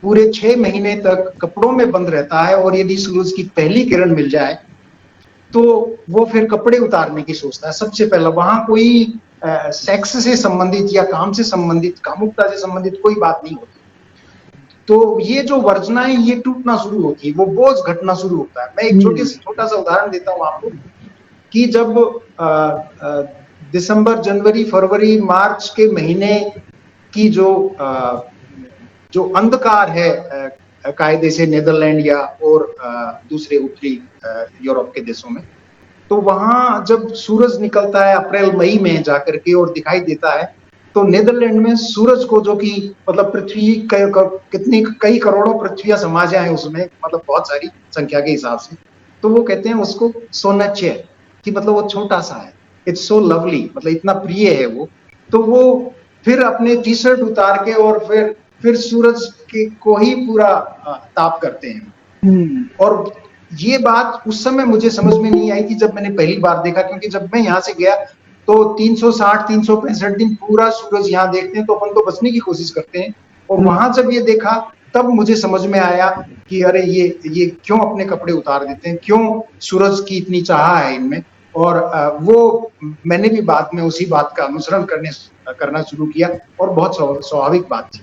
पूरे 6 महीने तक कपड़ों में बंद रहता है, और यदि सूरज की पहली किरण मिल जाए तो वो फिर कपड़े उतारने की सोचता है सबसे पहला। वहां कोई सेक्स से संबंधित या काम से संबंधित, कामुकता से संबंधित कोई बात नहीं होती। तो ये जो वर्जनाएं, ये टूटना शुरू होती है, वो बोझ घटना शुरू होता है। मैं एक छोटा सा उदाहरण देता हूँ आपको कि जब दिसंबर, जनवरी, फरवरी, मार्च के महीने की जो अंधकार है कायदे से नीदरलैंड या और दूसरे उत्तरी यूरोप के देशों में। तो वहां जब सूरज निकलता है अप्रैल मई में जाकर के और दिखाई देता है, तो नीदरलैंड में सूरज को, जो कि मतलब पृथ्वी कितनी कई करोड़ों पृथ्वियां समा जाए उसमें, मतलब बहुत सारी संख्या के हिसाब से, तो वो कहते हैं उसको सोनच्य, कि मतलब वो छोटा सा है, इट्स सो लवली, मतलब इतना प्रिय है वो। तो वो फिर अपने टी शर्ट उतार के और फिर सूरज के को ही पूरा ताप करते हैं। और ये बात उस समय मुझे समझ में नहीं आई थी जब मैंने पहली बार देखा, क्योंकि जब मैं यहाँ से गया तो 360 365 दिन पूरा सूरज यहाँ देखते हैं, तो अपन तो बचने की कोशिश करते हैं। और वहां जब ये देखा तब मुझे समझ में आया कि अरे ये क्यों अपने कपड़े उतार देते हैं, क्यों सूरज की इतनी चाह है इनमें। और वो मैंने भी बाद में उसी बात का अनुसरण करना शुरू किया, और बहुत स्वाभाविक बात थी।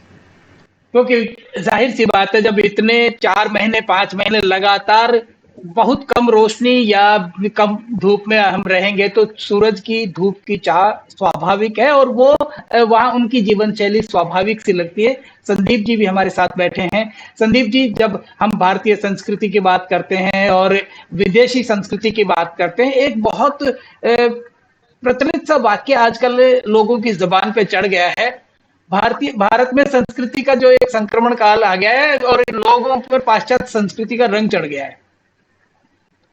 क्योंकि जाहिर सी बात है, जब इतने 4 महीने 5 महीने लगातार बहुत कम रोशनी या कम धूप में हम रहेंगे, तो सूरज की धूप की चाह स्वाभाविक है, और वो वहाँ उनकी जीवन शैली स्वाभाविक सी लगती है। संदीप जी भी हमारे साथ बैठे हैं। संदीप जी, जब हम भारतीय संस्कृति की बात करते हैं और विदेशी संस्कृति की बात करते हैं, एक बहुत प्रचलित सा वाक्य आजकल लोगों की जबान पे चढ़ गया है, भारत में संस्कृति का जो एक संक्रमण काल आ गया है और लोगों पर पाश्चात्य संस्कृति का रंग चढ़ गया है।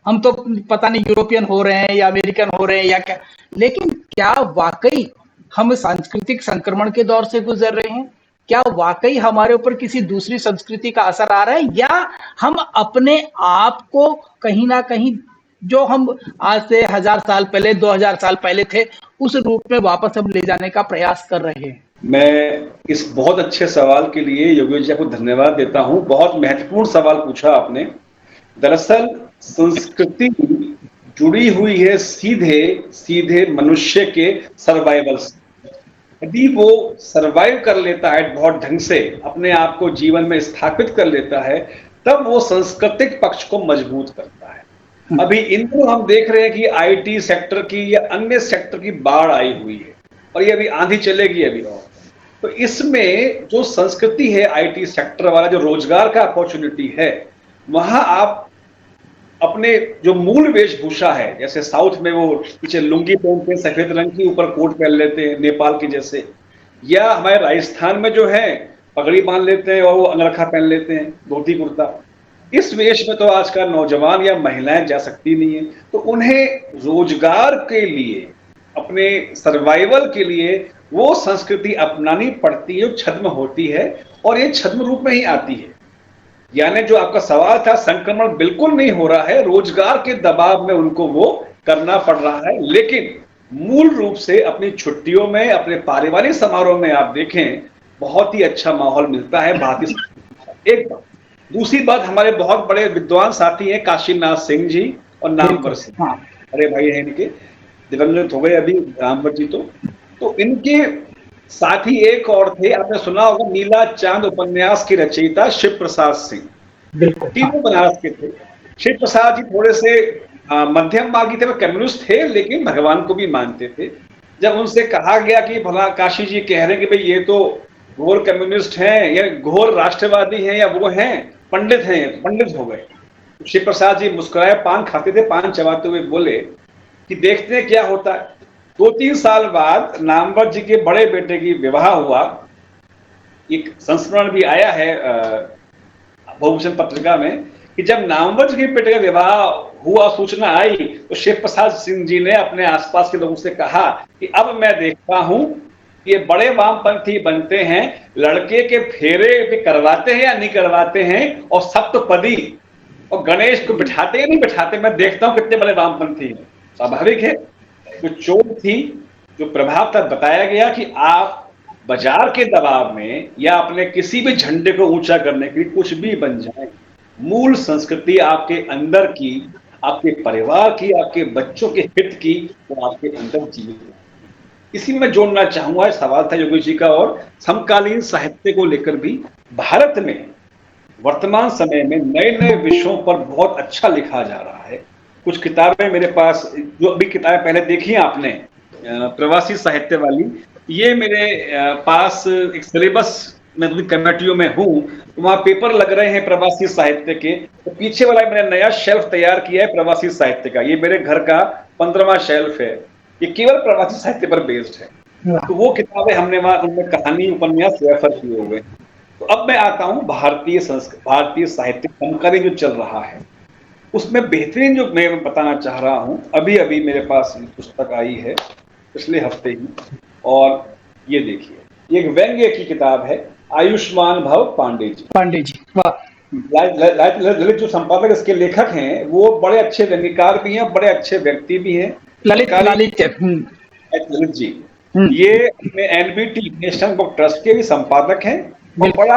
हम तो पता नहीं यूरोपियन हो रहे हैं या अमेरिकन हो रहे हैं या क्या, लेकिन क्या वाकई हम सांस्कृतिक संक्रमण के दौर से गुजर रहे हैं? क्या वाकई हमारे ऊपर किसी दूसरी संस्कृति का असर आ रहा है, या हम अपने आप को कहीं ना कहीं जो हम आज से 1000 साल पहले 2000 साल पहले थे उस रूप में वापस हम ले जाने का प्रयास कर रहे हैं? मैं इस बहुत अच्छे सवाल के लिए योगेश जी को धन्यवाद देता हूं। बहुत महत्वपूर्ण सवाल पूछा आपने। दरअसल संस्कृति जुड़ी हुई है सीधे सीधे मनुष्य के सर्वाइवल से। यदि वो सर्वाइव कर लेता है बहुत ढंग से, अपने आप को जीवन में स्थापित कर लेता है, तब वो सांस्कृतिक पक्ष को मजबूत करता है। अभी इन दिनों हम देख रहे हैं कि आईटी सेक्टर की या अन्य सेक्टर की बाढ़ आई हुई है, और ये अभी आंधी चलेगी अभी और। तो इसमें जो संस्कृति है आईटी सेक्टर वाला, जो रोजगार का अपॉर्चुनिटी है, वहां आप अपने जो मूल वेशभूषा है, जैसे साउथ में वो पीछे लुंगी पहनते हैं सफेद रंग की, ऊपर कोट पहन लेते हैं नेपाल के जैसे, या हमारे राजस्थान में जो है पगड़ी बांध लेते हैं और वो अंगरखा पहन लेते हैं, धोती कुर्ता। इस वेश में तो आज का नौजवान या महिलाएं जा सकती नहीं है। तो उन्हें रोजगार के लिए, अपने सर्वाइवल के लिए वो संस्कृति अपनानी पड़ती है, छद्म होती है, और ये छद्म रूप में ही आती है। यानी जो आपका सवाल था, संक्रमण बिल्कुल नहीं हो रहा है, रोजगार के दबाव में उनको वो करना पड़ रहा है। लेकिन मूल रूप से अपनी छुट्टियों में, अपने पारिवारिक समारोह में आप देखें, बहुत ही अच्छा माहौल मिलता है भारतीय। एक बात। दूसरी बात, हमारे बहुत बड़े विद्वान साथी हैं काशीनाथ सिंह जी और नामवर सिंह। हाँ। अरे भाई हैं इनके, दिवंगत हो गए अभी नामवर जी। तो इनके साथ ही एक और थे, आपने सुना होगा, नीला चांद उपन्यास के रचयिता शिव प्रसाद सिंह। बिल्कुल। तीनों बनारस के थे। शिव प्रसाद जी थोड़े से मध्यम मार्गी थे, वो कम्युनिस्ट थे लेकिन भगवान को भी मानते थे। जब उनसे कहा गया कि भला काशी जी कह रहे हैं कि भाई ये तो घोर कम्युनिस्ट हैं या घोर राष्ट्रवादी हैं या वो हैं, पंडित हैं, पंडित हो गए। शिव प्रसाद जी मुस्कुराए, पान खाते थे, पान चबाते हुए बोले कि देखते हैं क्या होता है। 2-3 साल बाद नामवर जी के बड़े बेटे की विवाह हुआ। एक संस्मरण भी आया है बहुभूषण पत्रिका में कि जब नामवर जी के बेटे का विवाह हुआ, सूचना आई, तो शिव प्रसाद सिंह जी ने अपने आसपास के लोगों से कहा कि अब मैं देखता हूं कि ये बड़े वामपंथी बनते हैं, लड़के के फेरे भी करवाते हैं या नहीं करवाते हैं, और सप्तपदी और गणेश को बिठाते या नहीं बिठाते, मैं देखता हूं कितने बड़े वामपंथी हैं। स्वाभाविक है, जो चोट थी, जो प्रभाव था, बताया गया कि आप बाजार के दबाव में या अपने किसी भी झंडे को ऊंचा करने के लिए कुछ भी बन जाए, मूल संस्कृति आपके अंदर की, आपके परिवार की, आपके बच्चों के हित की, वो आपके अंदर जीवित है। इसी में जोड़ना चाहूंगा, सवाल था योगेश जी का, और समकालीन साहित्य को लेकर भी भारत में वर्तमान समय में नए नए विषयों पर बहुत अच्छा लिखा जा रहा है। कुछ किताबें मेरे पास, जो अभी किताबें पहले देखी आपने प्रवासी साहित्य वाली, ये मेरे पास एक सिलेबस मैं दूसरी कमेटियों में हूँ, तो वहाँ पेपर लग रहे हैं प्रवासी साहित्य के, तो पीछे वाला मैंने नया शेल्फ तैयार किया है प्रवासी साहित्य का। ये मेरे घर का 15वां शेल्फ है, ये केवल प्रवासी साहित्य पर बेस्ड है। तो वो किताबें हमने वहाँ उनमें कहानी उपन्यास रेफर किए हुए। तो अब मैं आता हूँ भारतीय साहित्य समकालीन जो चल रहा है, उसमें बेहतरीन जो मैं बताना चाह रहा हूँ, अभी अभी मेरे पास पुस्तक आई है पिछले हफ्ते ही, और ये देखिए, ये एक व्यंग्य की किताब है, आयुष्मान भव पांडे जी। वाह। ललित जो संपादक इसके लेखक हैं वो बड़े अच्छे व्यंग्यकार भी हैं, बड़े अच्छे व्यक्ति भी हैं, ललित जी। ये NBT नेशनल बुक ट्रस्ट के भी संपादक हैं और बड़ा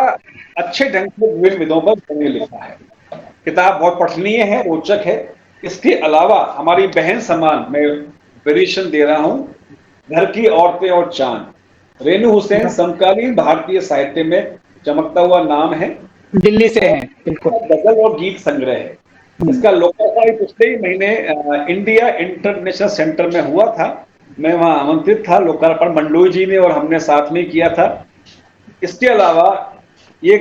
अच्छे ढंग से विभिन्न विधों पर व्यंग्य लिखा है। किताब बहुत पठनीय है, रोचक है। इसके अलावा हमारी बहन समान मैं वेरिएशन दे रहा हूँ, घर की औरतें और चांद, रेणु हुसैन समकालीन भारतीय साहित्य में चमकता हुआ नाम है, दिल्ली से है, बिल्कुल। गजल और गीत संग्रह है। इसका लोकार्पण पिछले ही महीने इंडिया इंटरनेशनल सेंटर में हुआ था। मैं वहां आमंत्रित था, लोकार्पण मंडोई जी ने और हमने साथ में किया था। इसके अलावा ये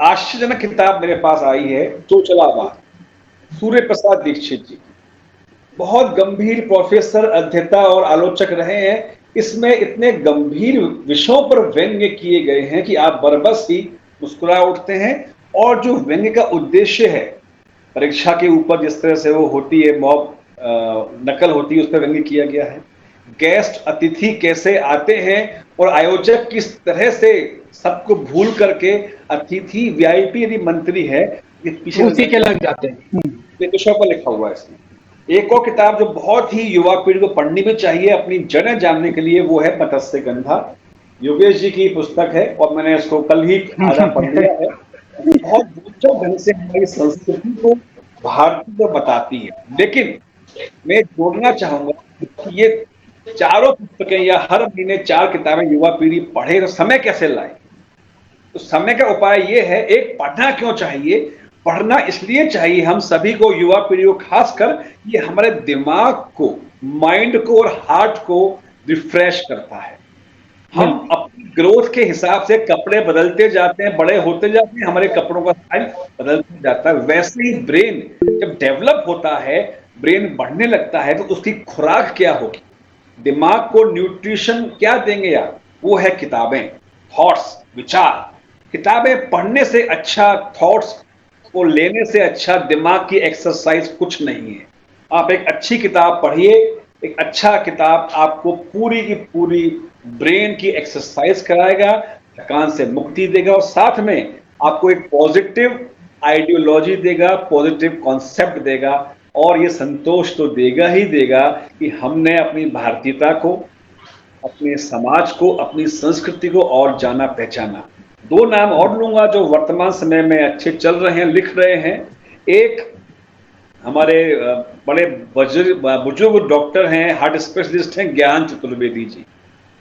आश्चर्यजनक किताब मेरे पास आई है, चोचलाबाद, सूर्य प्रसाद दीक्षित जी, बहुत गंभीर प्रोफेसर, अध्येता और आलोचक रहे हैं। इसमें इतने गंभीर विषयों पर व्यंग्य किए गए हैं कि आप बरबस ही मुस्कुरा उठते हैं। और जो व्यंग्य का उद्देश्य है, परीक्षा के ऊपर जिस तरह से वो होती है, मॉब नकल होती है, उस पर व्यंग्य किया गया है। गेस्ट अतिथि कैसे आते हैं और आयोजक किस तरह से सबको भूल करके अतिथि VIP यदि मंत्री है ये पीछे उसी के लग जाते हैं। विषयों पर लिखा हुआ है इसमें। एक और किताब जो बहुत ही युवा पीढ़ी को पढ़नी भी चाहिए अपनी जड़ें जानने के लिए, वो है मत्स्य गंधा, योगेश जी की पुस्तक है और मैंने इसको कल ही आधा पढ़ लिया है। बहुत रोचक ढंग से हमारी संस्कृति को, भारतीय को बताती है। लेकिन मैं जोड़ना चाहूंगा कि ये चारों पुस्तकें या हर महीने 4 किताबें युवा पीढ़ी पढ़े तो समय कैसे लाए? तो समय का उपाय ये है, एक पढ़ना क्यों चाहिए? पढ़ना इसलिए चाहिए हम सभी को, युवा पीढ़ी को खासकर, ये हमारे दिमाग को, माइंड को और हार्ट को रिफ्रेश करता है। हम अपनी ग्रोथ के हिसाब से कपड़े बदलते जाते हैं, बड़े होते जाते हैं, हमारे कपड़ों का स्टाइल बदलते जाता है। वैसे ही ब्रेन जब डेवलप होता है, ब्रेन बढ़ने लगता है, तो उसकी खुराक क्या होगी, दिमाग को न्यूट्रिशन क्या देंगे आप? वो है किताबें, थॉट्स, विचार। किताबें पढ़ने से अच्छा, थॉट्स को लेने से अच्छा दिमाग की एक्सरसाइज कुछ नहीं है। आप एक अच्छी किताब पढ़िए, एक अच्छा किताब आपको पूरी की पूरी ब्रेन की एक्सरसाइज कराएगा, थकान से मुक्ति देगा और साथ में आपको एक पॉजिटिव आइडियोलॉजी देगा, पॉजिटिव कॉन्सेप्ट देगा और ये संतोष तो देगा ही देगा कि हमने अपनी भारतीयता को, अपने समाज को, अपनी संस्कृति को और जाना पहचाना। 2 नाम और लूंगा जो वर्तमान समय में अच्छे चल रहे हैं, लिख रहे हैं। एक हमारे बड़े बुजुर्ग डॉक्टर हैं, हार्ट स्पेशलिस्ट हैं, ज्ञान चतुर्वेदी जी।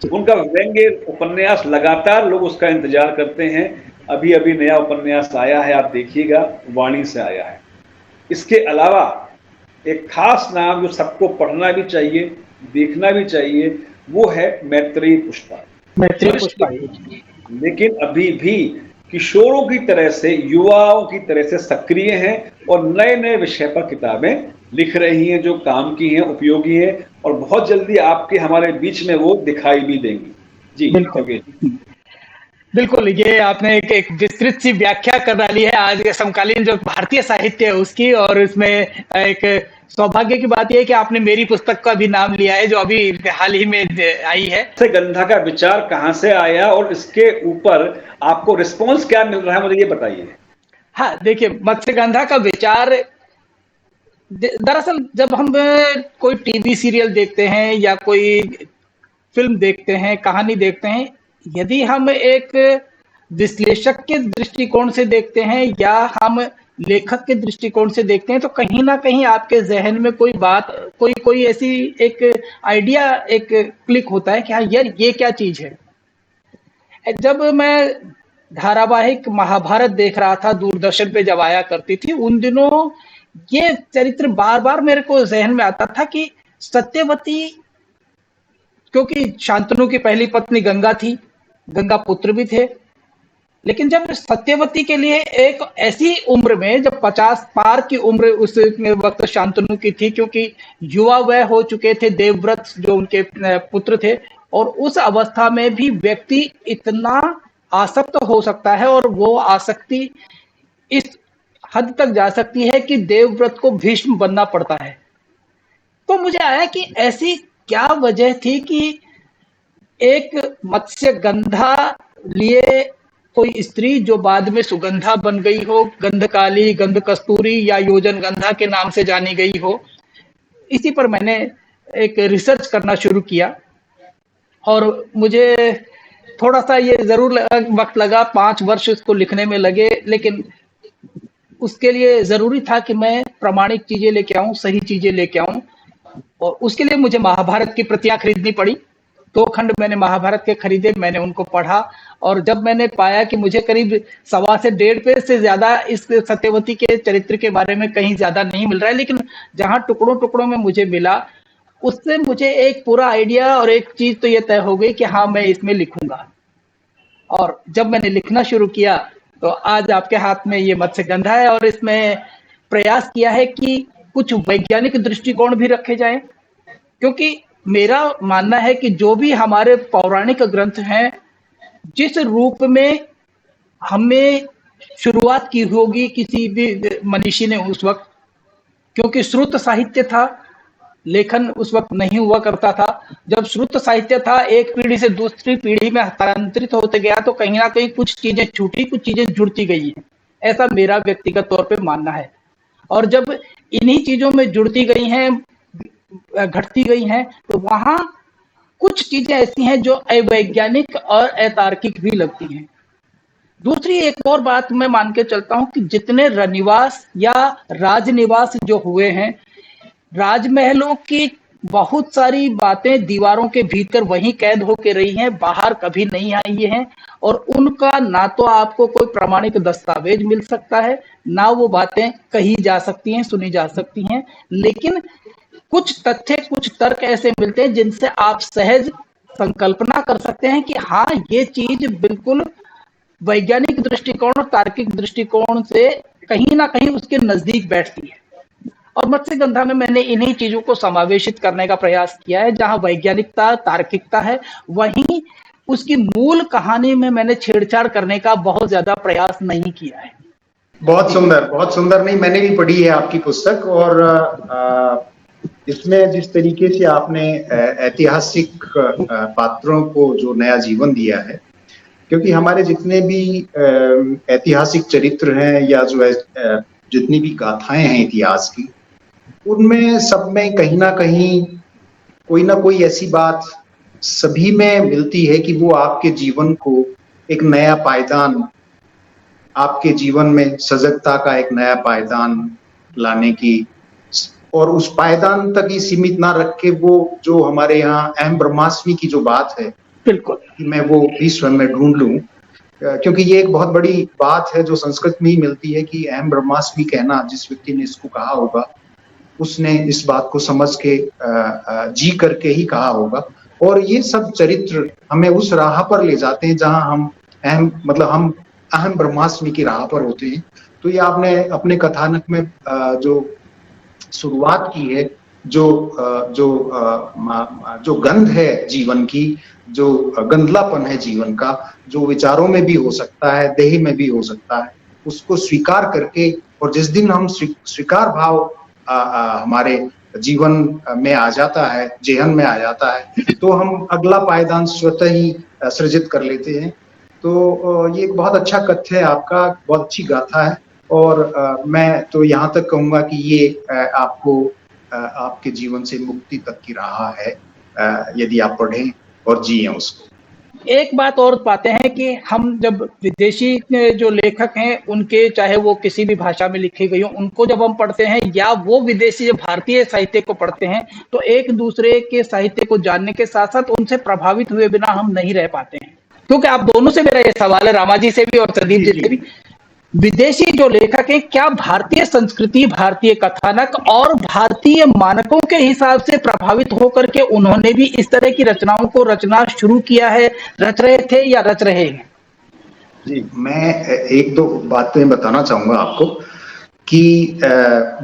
उनका व्यंग्य उपन्यास लगातार लोग उसका इंतजार करते हैं। अभी अभी नया उपन्यास आया है, आप देखिएगा, वाणी से आया है। इसके अलावा एक खास नाम जो सबको पढ़ना भी चाहिए, देखना भी चाहिए, वो है मैत्रेयी पुष्पा। लेकिन अभी भी किशोरों की तरह से, युवाओं की तरह से सक्रिय हैं और नए नए विषय पर किताबें लिख रही हैं जो काम की हैं, उपयोगी हैं और बहुत जल्दी आपके हमारे बीच में वो दिखाई भी देंगी। जी बिल्कुल, ये आपने एक विस्तृत सी व्याख्या कर डाली है आज के समकालीन जो भारतीय साहित्य है उसकी। और इसमें एक सौभाग्य की बात यह है कि आपने मेरी पुस्तक का भी नाम लिया है जो अभी हाल ही में आई है। मत्स्य गंधा का विचार कहाँ से आया और इसके ऊपर आपको रिस्पॉन्स क्या मिल रहा है, मुझे ये बताइए। हाँ, देखिए, मत्स्य गंधा का विचार दरअसल जब हम कोई टीवी सीरियल देखते हैं या कोई फिल्म देखते हैं, कहानी देखते हैं, यदि हम एक विश्लेषक के दृष्टिकोण से देखते हैं या हम लेखक के दृष्टिकोण से देखते हैं, तो कहीं ना कहीं आपके जहन में कोई बात, कोई ऐसी एक आइडिया एक क्लिक होता है कि हाँ यार, ये क्या चीज है। जब मैं धारावाहिक महाभारत देख रहा था, दूरदर्शन पे जब आया करती थी, उन दिनों ये चरित्र बार बार मेरे को जहन में आता था कि सत्यवती, क्योंकि शांतनु की पहली पत्नी गंगा थी, गंगा पुत्र भी थे, लेकिन जब सत्यवती के लिए एक ऐसी उम्र में, जब 50 पार की उम्र उस वक्त शांतनु की थी, क्योंकि युवा वह हो चुके थे देवव्रत जो उनके पुत्र थे, और उस अवस्था में भी व्यक्ति इतना आसक्त हो सकता है और वो आसक्ति इस हद तक जा सकती है कि देवव्रत को भीष्म बनना पड़ता है। तो मुझे आया कि ऐसी क्या वजह थी कि एक मत्स्यगंधा लिए कोई स्त्री जो बाद में सुगंधा बन गई हो, गंधकाली, गंध कस्तूरी या योजन गंधा के नाम से जानी गई हो। इसी पर मैंने एक रिसर्च करना शुरू किया और मुझे थोड़ा सा ये जरूर वक्त लगा, 5 वर्ष उसको लिखने में लगे, लेकिन उसके लिए जरूरी था कि मैं प्रामाणिक चीजें लेके आऊं, सही चीजें लेके आऊं, और उसके लिए मुझे महाभारत की प्रतियां खरीदनी पड़ी। 2 खंड मैंने महाभारत के खरीदे, मैंने उनको पढ़ा, और जब मैंने पाया कि मुझे करीब 1.25 से 1.5 पेज से ज्यादा इस सत्यवती के चरित्र के बारे में कहीं ज्यादा नहीं मिल रहा है, लेकिन जहां टुकड़ों टुकड़ों में मुझे मिला, उससे मुझे एक पूरा आइडिया और एक चीज तो ये तय हो गई कि हाँ, मैं इसमें लिखूंगा। और जब मैंने लिखना शुरू किया तो आज आपके हाथ में ये मत्स्यगंधा है, और इसमें प्रयास किया है कि कुछ वैज्ञानिक दृष्टिकोण भी रखे जाएं, क्योंकि मेरा मानना है कि जो भी हमारे पौराणिक ग्रंथ हैं, जिस रूप में हमें शुरुआत की होगी किसी भी मनीषी ने उस वक्त, क्योंकि श्रुत साहित्य था, लेखन उस वक्त नहीं हुआ करता था। जब श्रुत साहित्य था, एक पीढ़ी से दूसरी पीढ़ी में हस्तांतरित होते गया, तो कहीं ना कहीं कुछ चीजें छूटी, कुछ चीजें जुड़ती गई हैं, ऐसा मेरा व्यक्तिगत तौर पे मानना है। और जब इन्हीं चीजों में जुड़ती गई हैं, घटती गई हैं, तो वहां कुछ चीजें ऐसी हैं जो अवैज्ञानिक और अतार्किक भी लगती हैं। दूसरी एक और बात मैं मान के चलता हूं कि जितने रनिवास या राजनिवास जो हुए हैं, राजमहलों की बहुत सारी बातें दीवारों के भीतर वहीं कैद होके रही हैं, बाहर कभी नहीं आई हैं, और उनका ना तो आपको कोई प्रामाणिक दस्तावेज मिल सकता है, ना वो बातें कही जा सकती हैं, सुनी जा सकती हैं, लेकिन कुछ तथ्य, कुछ तर्क ऐसे मिलते हैं जिनसे आप सहज संकल्पना कर सकते हैं कि हाँ, ये चीज बिल्कुल वैज्ञानिक दृष्टिकोण और तार्किक दृष्टिकोण से कहीं ना कहीं उसके नजदीक बैठती है। और मत्स्यगंधा में मैंने इन्हीं चीजों को समावेशित करने का प्रयास किया है। जहां वैज्ञानिकता, तार्किकता है, वहीं उसकी मूल कहानी में मैंने छेड़छाड़ करने का बहुत ज्यादा प्रयास नहीं किया है। बहुत सुंदर, बहुत सुंदर। नहीं, मैंने भी पढ़ी है आपकी पुस्तक, और इसमें जिस तरीके से आपने ऐतिहासिक पात्रों को जो नया जीवन दिया है, क्योंकि हमारे जितने भी ऐतिहासिक चरित्र हैं या जो जितनी भी गाथाएं हैं इतिहास की, उनमें सब में कहीं ना कोई ऐसी बात सभी में मिलती है कि वो आपके जीवन को एक नया पायदान, आपके जीवन में सजगता का एक नया पायदान लाने की, और उस पायदान तक ही सीमित ना रख के वो जो हमारे यहाँ अहम ब्रह्मास्मि की जो बात है, बिल्कुल, कि मैं वो भी स्वयं में ढूंढ लूं, क्योंकि ये एक बहुत बड़ी बात है जो संस्कृत में ही मिलती है कि अहम ब्रह्मास्मि कहना, जिस व्यक्ति ने इसको कहा होगा उसने इस बात को समझ के जी करके ही कहा होगा। और ये सब चरित्र हमें उस राह पर ले जाते हैं जहां हम हम अहम ब्रह्मास्मि की राह पर होते हैं। तो ये आपने अपने कथानक में जो शुरुआत की है, जो गंध है जीवन की, जो गंधलापन है जीवन का, जो विचारों में भी हो सकता है, देह में भी हो सकता है, उसको स्वीकार करके, और जिस दिन हम स्वीकार भाव हमारे जीवन में आ जाता है, जेहन में आ जाता है, तो हम अगला पायदान स्वतः ही सृजित कर लेते हैं। तो ये एक बहुत अच्छा कथ्य है आपका, बहुत अच्छी गाथा है, और मैं तो यहाँ तक कहूंगा कि ये आपको आपके जीवन से मुक्ति तक की राह है, यदि आप पढ़ें और जिए उसको। एक बात और पाते हैं कि हम जब विदेशी जो लेखक हैं, उनके चाहे वो किसी भी भाषा में लिखी गई हो, उनको जब हम पढ़ते हैं, या वो विदेशी भारतीय साहित्य को पढ़ते हैं, तो एक दूसरे के साहित्य को जानने के साथ साथ उनसे प्रभावित हुए बिना हम नहीं रह पाते हैं। क्योंकि आप दोनों से मेरा ये सवाल है, रामाजी से भी और प्रदीप जी से भी, विदेशी जो लेखक हैं, क्या भारतीय संस्कृति, भारतीय कथानक और भारतीय मानकों के हिसाब से प्रभावित होकर के उन्होंने भी इस तरह की रचनाओं को रचना शुरू किया है, रच रहे थे या रच रहे हैं? जी मैं एक दो बातें बताना चाहूंगा आपको कि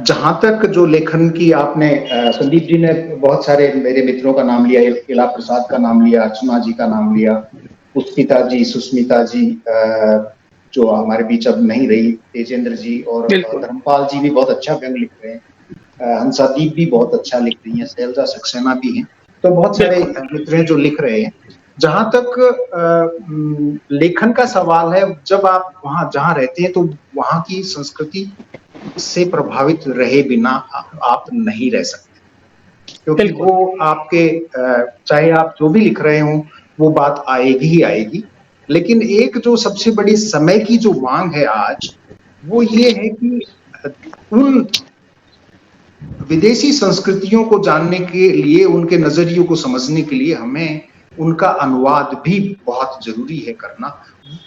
जहां तक जो लेखन की आपने संदीप जी ने बहुत सारे मेरे मित्रों का नाम लिया, इला प्रसाद का नाम लिया, अर्चना जी का नाम लिया, पुष्पिता जी, सुस्मिता जी, जो हमारे बीच अब नहीं रही, तेजेंद्र जी, और बिल्कुल। धर्मपाल जी भी बहुत अच्छा व्यंग लिख रहे हैं, हंसादीप भी बहुत अच्छा लिख रही हैं, शैलजा सक्सेना भी हैं। तो बहुत सारे बिल्कुल। मित्र हैं जो लिख रहे हैं। जहां तक लेखन का सवाल है, जब आप वहां जहां रहते हैं तो वहां की संस्कृति से प्रभावित रहे बिना आप नहीं रह सकते, क्योंकि बिल्कुल। वो आपके चाहे आप जो भी लिख रहे हो वो बात आएगी ही आएगी। लेकिन एक जो सबसे बड़ी समय की जो मांग है आज, वो ये है कि उन विदेशी संस्कृतियों को जानने के लिए, उनके नजरियों को समझने के लिए हमें उनका अनुवाद भी बहुत जरूरी है करना।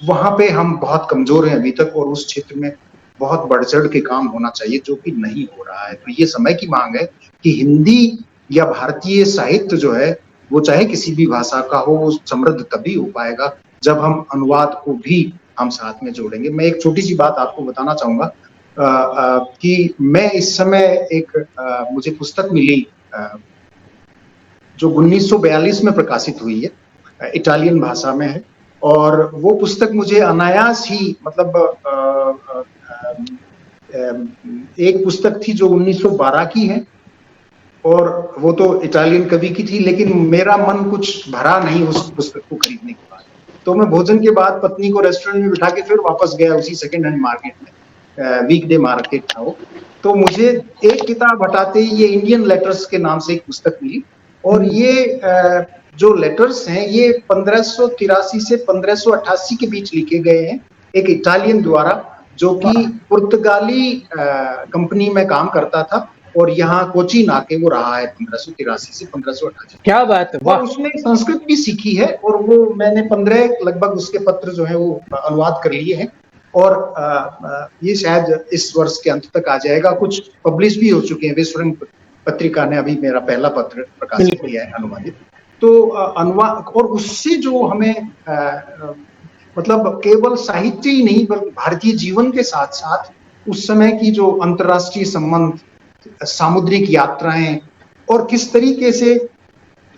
वहां पे हम बहुत कमजोर हैं अभी तक, और उस क्षेत्र में बहुत बढ़ चढ़ के काम होना चाहिए, जो कि नहीं हो रहा है। तो ये समय की मांग है कि हिंदी या भारतीय साहित्य जो है, वो चाहे किसी भी भाषा का हो, वो समृद्ध तभी हो पाएगा जब हम अनुवाद को भी हम साथ में जोड़ेंगे। मैं एक छोटी सी बात आपको बताना चाहूंगा कि मैं इस समय एक मुझे पुस्तक मिली जो 1942 में प्रकाशित हुई है, इटालियन भाषा में है, और वो पुस्तक मुझे अनायास ही मतलब एक पुस्तक थी जो 1912 की है, और वो तो इटालियन कवि की थी, लेकिन मेरा मन कुछ भरा नहीं उस पुस्तक को खरीदने के बाद। तो मैं भोजन के बाद पत्नी को रेस्टोरेंट में बिठा के फिर वापस गया उसी सेकेंड हैंड मार्केट में, वीकडे मार्केट था वो। तो मुझे एक किताब हटाते ही ये इंडियन लेटर्स के नाम से एक पुस्तक मिली, और ये जो लेटर्स हैं ये 1583 से 1588 के बीच लिखे गए हैं, एक इटालियन द्वारा, जो कि वाह! पुर्तगाली कंपनी में काम करता था, और यहाँ कोचीन आके वो रहा है 1583 से 1588। क्या बात है! और वाह! उसने संस्कृत भी सीखी है, और वो मैंने 15 लगभग उसके पत्र जो है वो अनुवाद कर लिए हैं, और ये शायद इस वर्ष के अंत तक आ जाएगा। कुछ पब्लिश भी हो चुके हैं, विश्व रंग पत्रिका ने अभी मेरा पहला पत्र प्रकाशित बिल्कुल। किया है अनुवादित। तो अनुवाद, और उससे जो हमें मतलब केवल साहित्य ही नहीं बल्कि भारतीय जीवन के साथ साथ उस समय की जो अंतर्राष्ट्रीय संबंध, सामुद्रिक यात्राएं, और किस तरीके से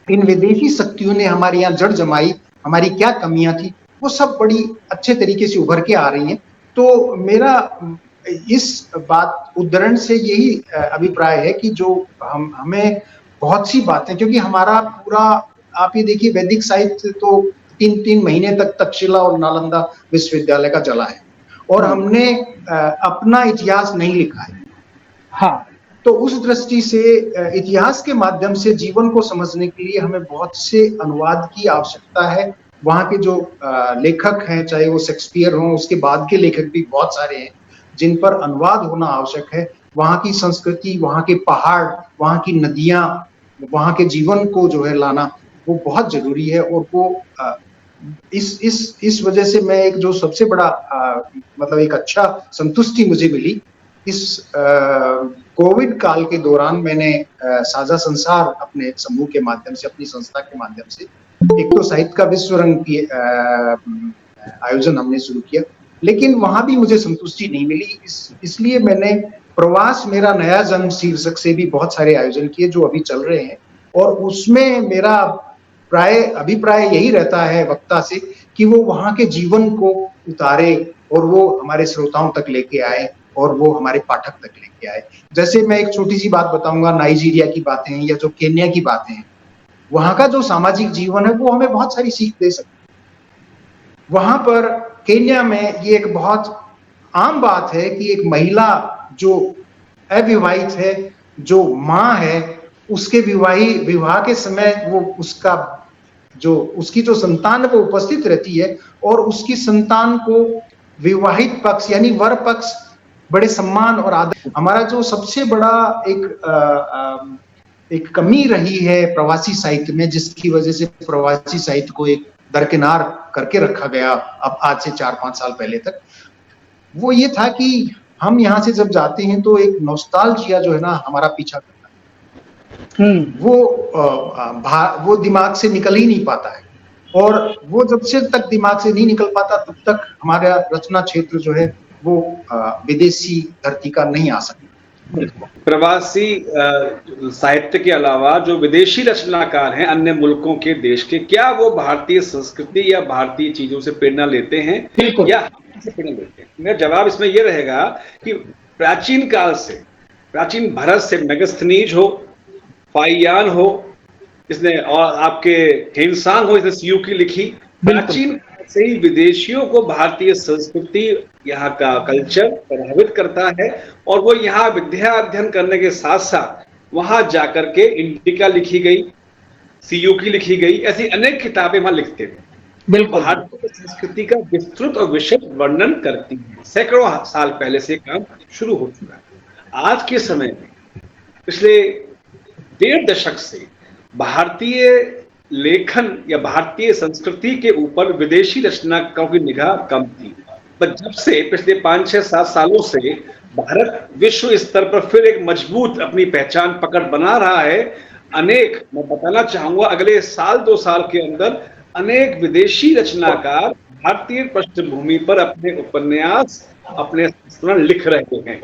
इन विदेशी शक्तियों ने हमारे यहाँ जड़ जमाई, हमारी क्या कमियां थी, वो सब बड़ी अच्छे तरीके से उभर के आ रही हैं। तो मेरा इस बात उद्धरण से यही अभिप्राय है कि जो हमें बहुत सी बातें, क्योंकि हमारा पूरा, आप ये देखिए, वैदिक साहित्य तो 3-3 महीने तक तक्षशिला और नालंदा विश्वविद्यालय का चला है, और हमने अपना इतिहास नहीं लिखा है। हाँ। तो उस दृष्टि से इतिहास के माध्यम से जीवन को समझने के लिए हमें बहुत से अनुवाद की आवश्यकता है। वहां के जो लेखक हैं, चाहे वो शेक्सपियर हों, उसके बाद के लेखक भी बहुत सारे हैं जिन पर अनुवाद होना आवश्यक है। वहां की संस्कृति, वहां के पहाड़, वहां की नदियां, वहां के जीवन को जो है लाना, वो बहुत जरूरी है। और वो इस वजह से मैं एक जो सबसे बड़ा मतलब एक अच्छा संतुष्टि मुझे मिली इस कोविड काल के दौरान, मैंने साझा संसार अपने समूह के माध्यम से, अपनी संस्था के माध्यम से, एक तो साहित्य का विश्व रंग की आयोजन हमने शुरू किया, लेकिन वहां भी मुझे संतुष्टि नहीं मिली। इसलिए मैंने प्रवास मेरा नया जन्म शीर्षक से भी बहुत सारे आयोजन किए जो अभी चल रहे हैं, और उसमें मेरा प्राय अभिप्राय यही रहता है वक्ता से कि वो वहां के जीवन को उतारे और वो हमारे श्रोताओं तक लेके आए, और वो हमारे पाठक तक लेके आए। जैसे मैं एक छोटी सी बात बताऊंगा, नाइजीरिया की बातें हैं या जो केन्या की बातें हैं, वहां का जो सामाजिक जीवन है वो हमें बहुत सारी सीख दे सकता है। वहां पर केन्या में ये एक बहुत आम बात है कि एक महिला जो अविवाहित है, जो माँ है, उसके विवाह के समय वो उसकी जो संतान है वो उपस्थित रहती है, और उसकी संतान को विवाहित पक्ष यानी वर पक्ष बड़े सम्मान और आदर। हमारा जो सबसे बड़ा एक कमी रही है प्रवासी साहित्य में, जिसकी वजह से प्रवासी साहित्य को एक दरकिनार करके रखा गया अब आज से 4-5 साल पहले तक, वो ये था कि हम यहाँ से जब जाते हैं तो एक नॉस्टैल्जिया जो है ना हमारा पीछा करता है, वो दिमाग से निकल ही नहीं पाता है। और वो जब से तक दिमाग से नहीं निकल पाता तब तक हमारा रचना क्षेत्र जो है वो विदेशी धरती का नहीं आ सकता। प्रवासी साहित्य के अलावा जो विदेशी रचनाकार हैं अन्य मुल्कों के देश के, क्या वो भारतीय संस्कृति या भारतीय चीजों से प्रेरणा लेते हैं बिल्कुल। या से प्रेरणा लेते हैं? मेरा जवाब इसमें यह रहेगा कि प्राचीन काल से, प्राचीन भारत से मेगस्थनीज हो, फाइयान हो, इसने और आपके हेनसांग हो, इसने सीयू की लिखी, प्राचीन काल से ही विदेशियों को भारतीय संस्कृति, यहाँ का कल्चर प्रभावित करता है और वो यहाँ विद्या अध्ययन करने के साथ साथ वहां जाकर के इंडिका लिखी गई, सीयू की लिखी गई, ऐसी अनेक किताबें वहां लिखते थे। बिल्कुल। भारतीय संस्कृति का विस्तृत और विशद वर्णन करती है। सैकड़ों साल पहले से काम शुरू हो चुका है। आज के समय में पिछले 1.5 दशक से भारतीय लेखन या भारतीय संस्कृति के ऊपर विदेशी रचनाकारों की निगाह कम थी, पर जब से पिछले 5, 6, 7 सालों से भारत विश्व स्तर पर फिर एक मजबूत अपनी पहचान पकड़ बना रहा है, अनेक, मैं बताना चाहूंगा, अगले साल 2 साल के अंदर अनेक विदेशी रचनाकार भारतीय पृष्ठभूमि पर अपने उपन्यास, अपने संस्करण लिख रहे हैं।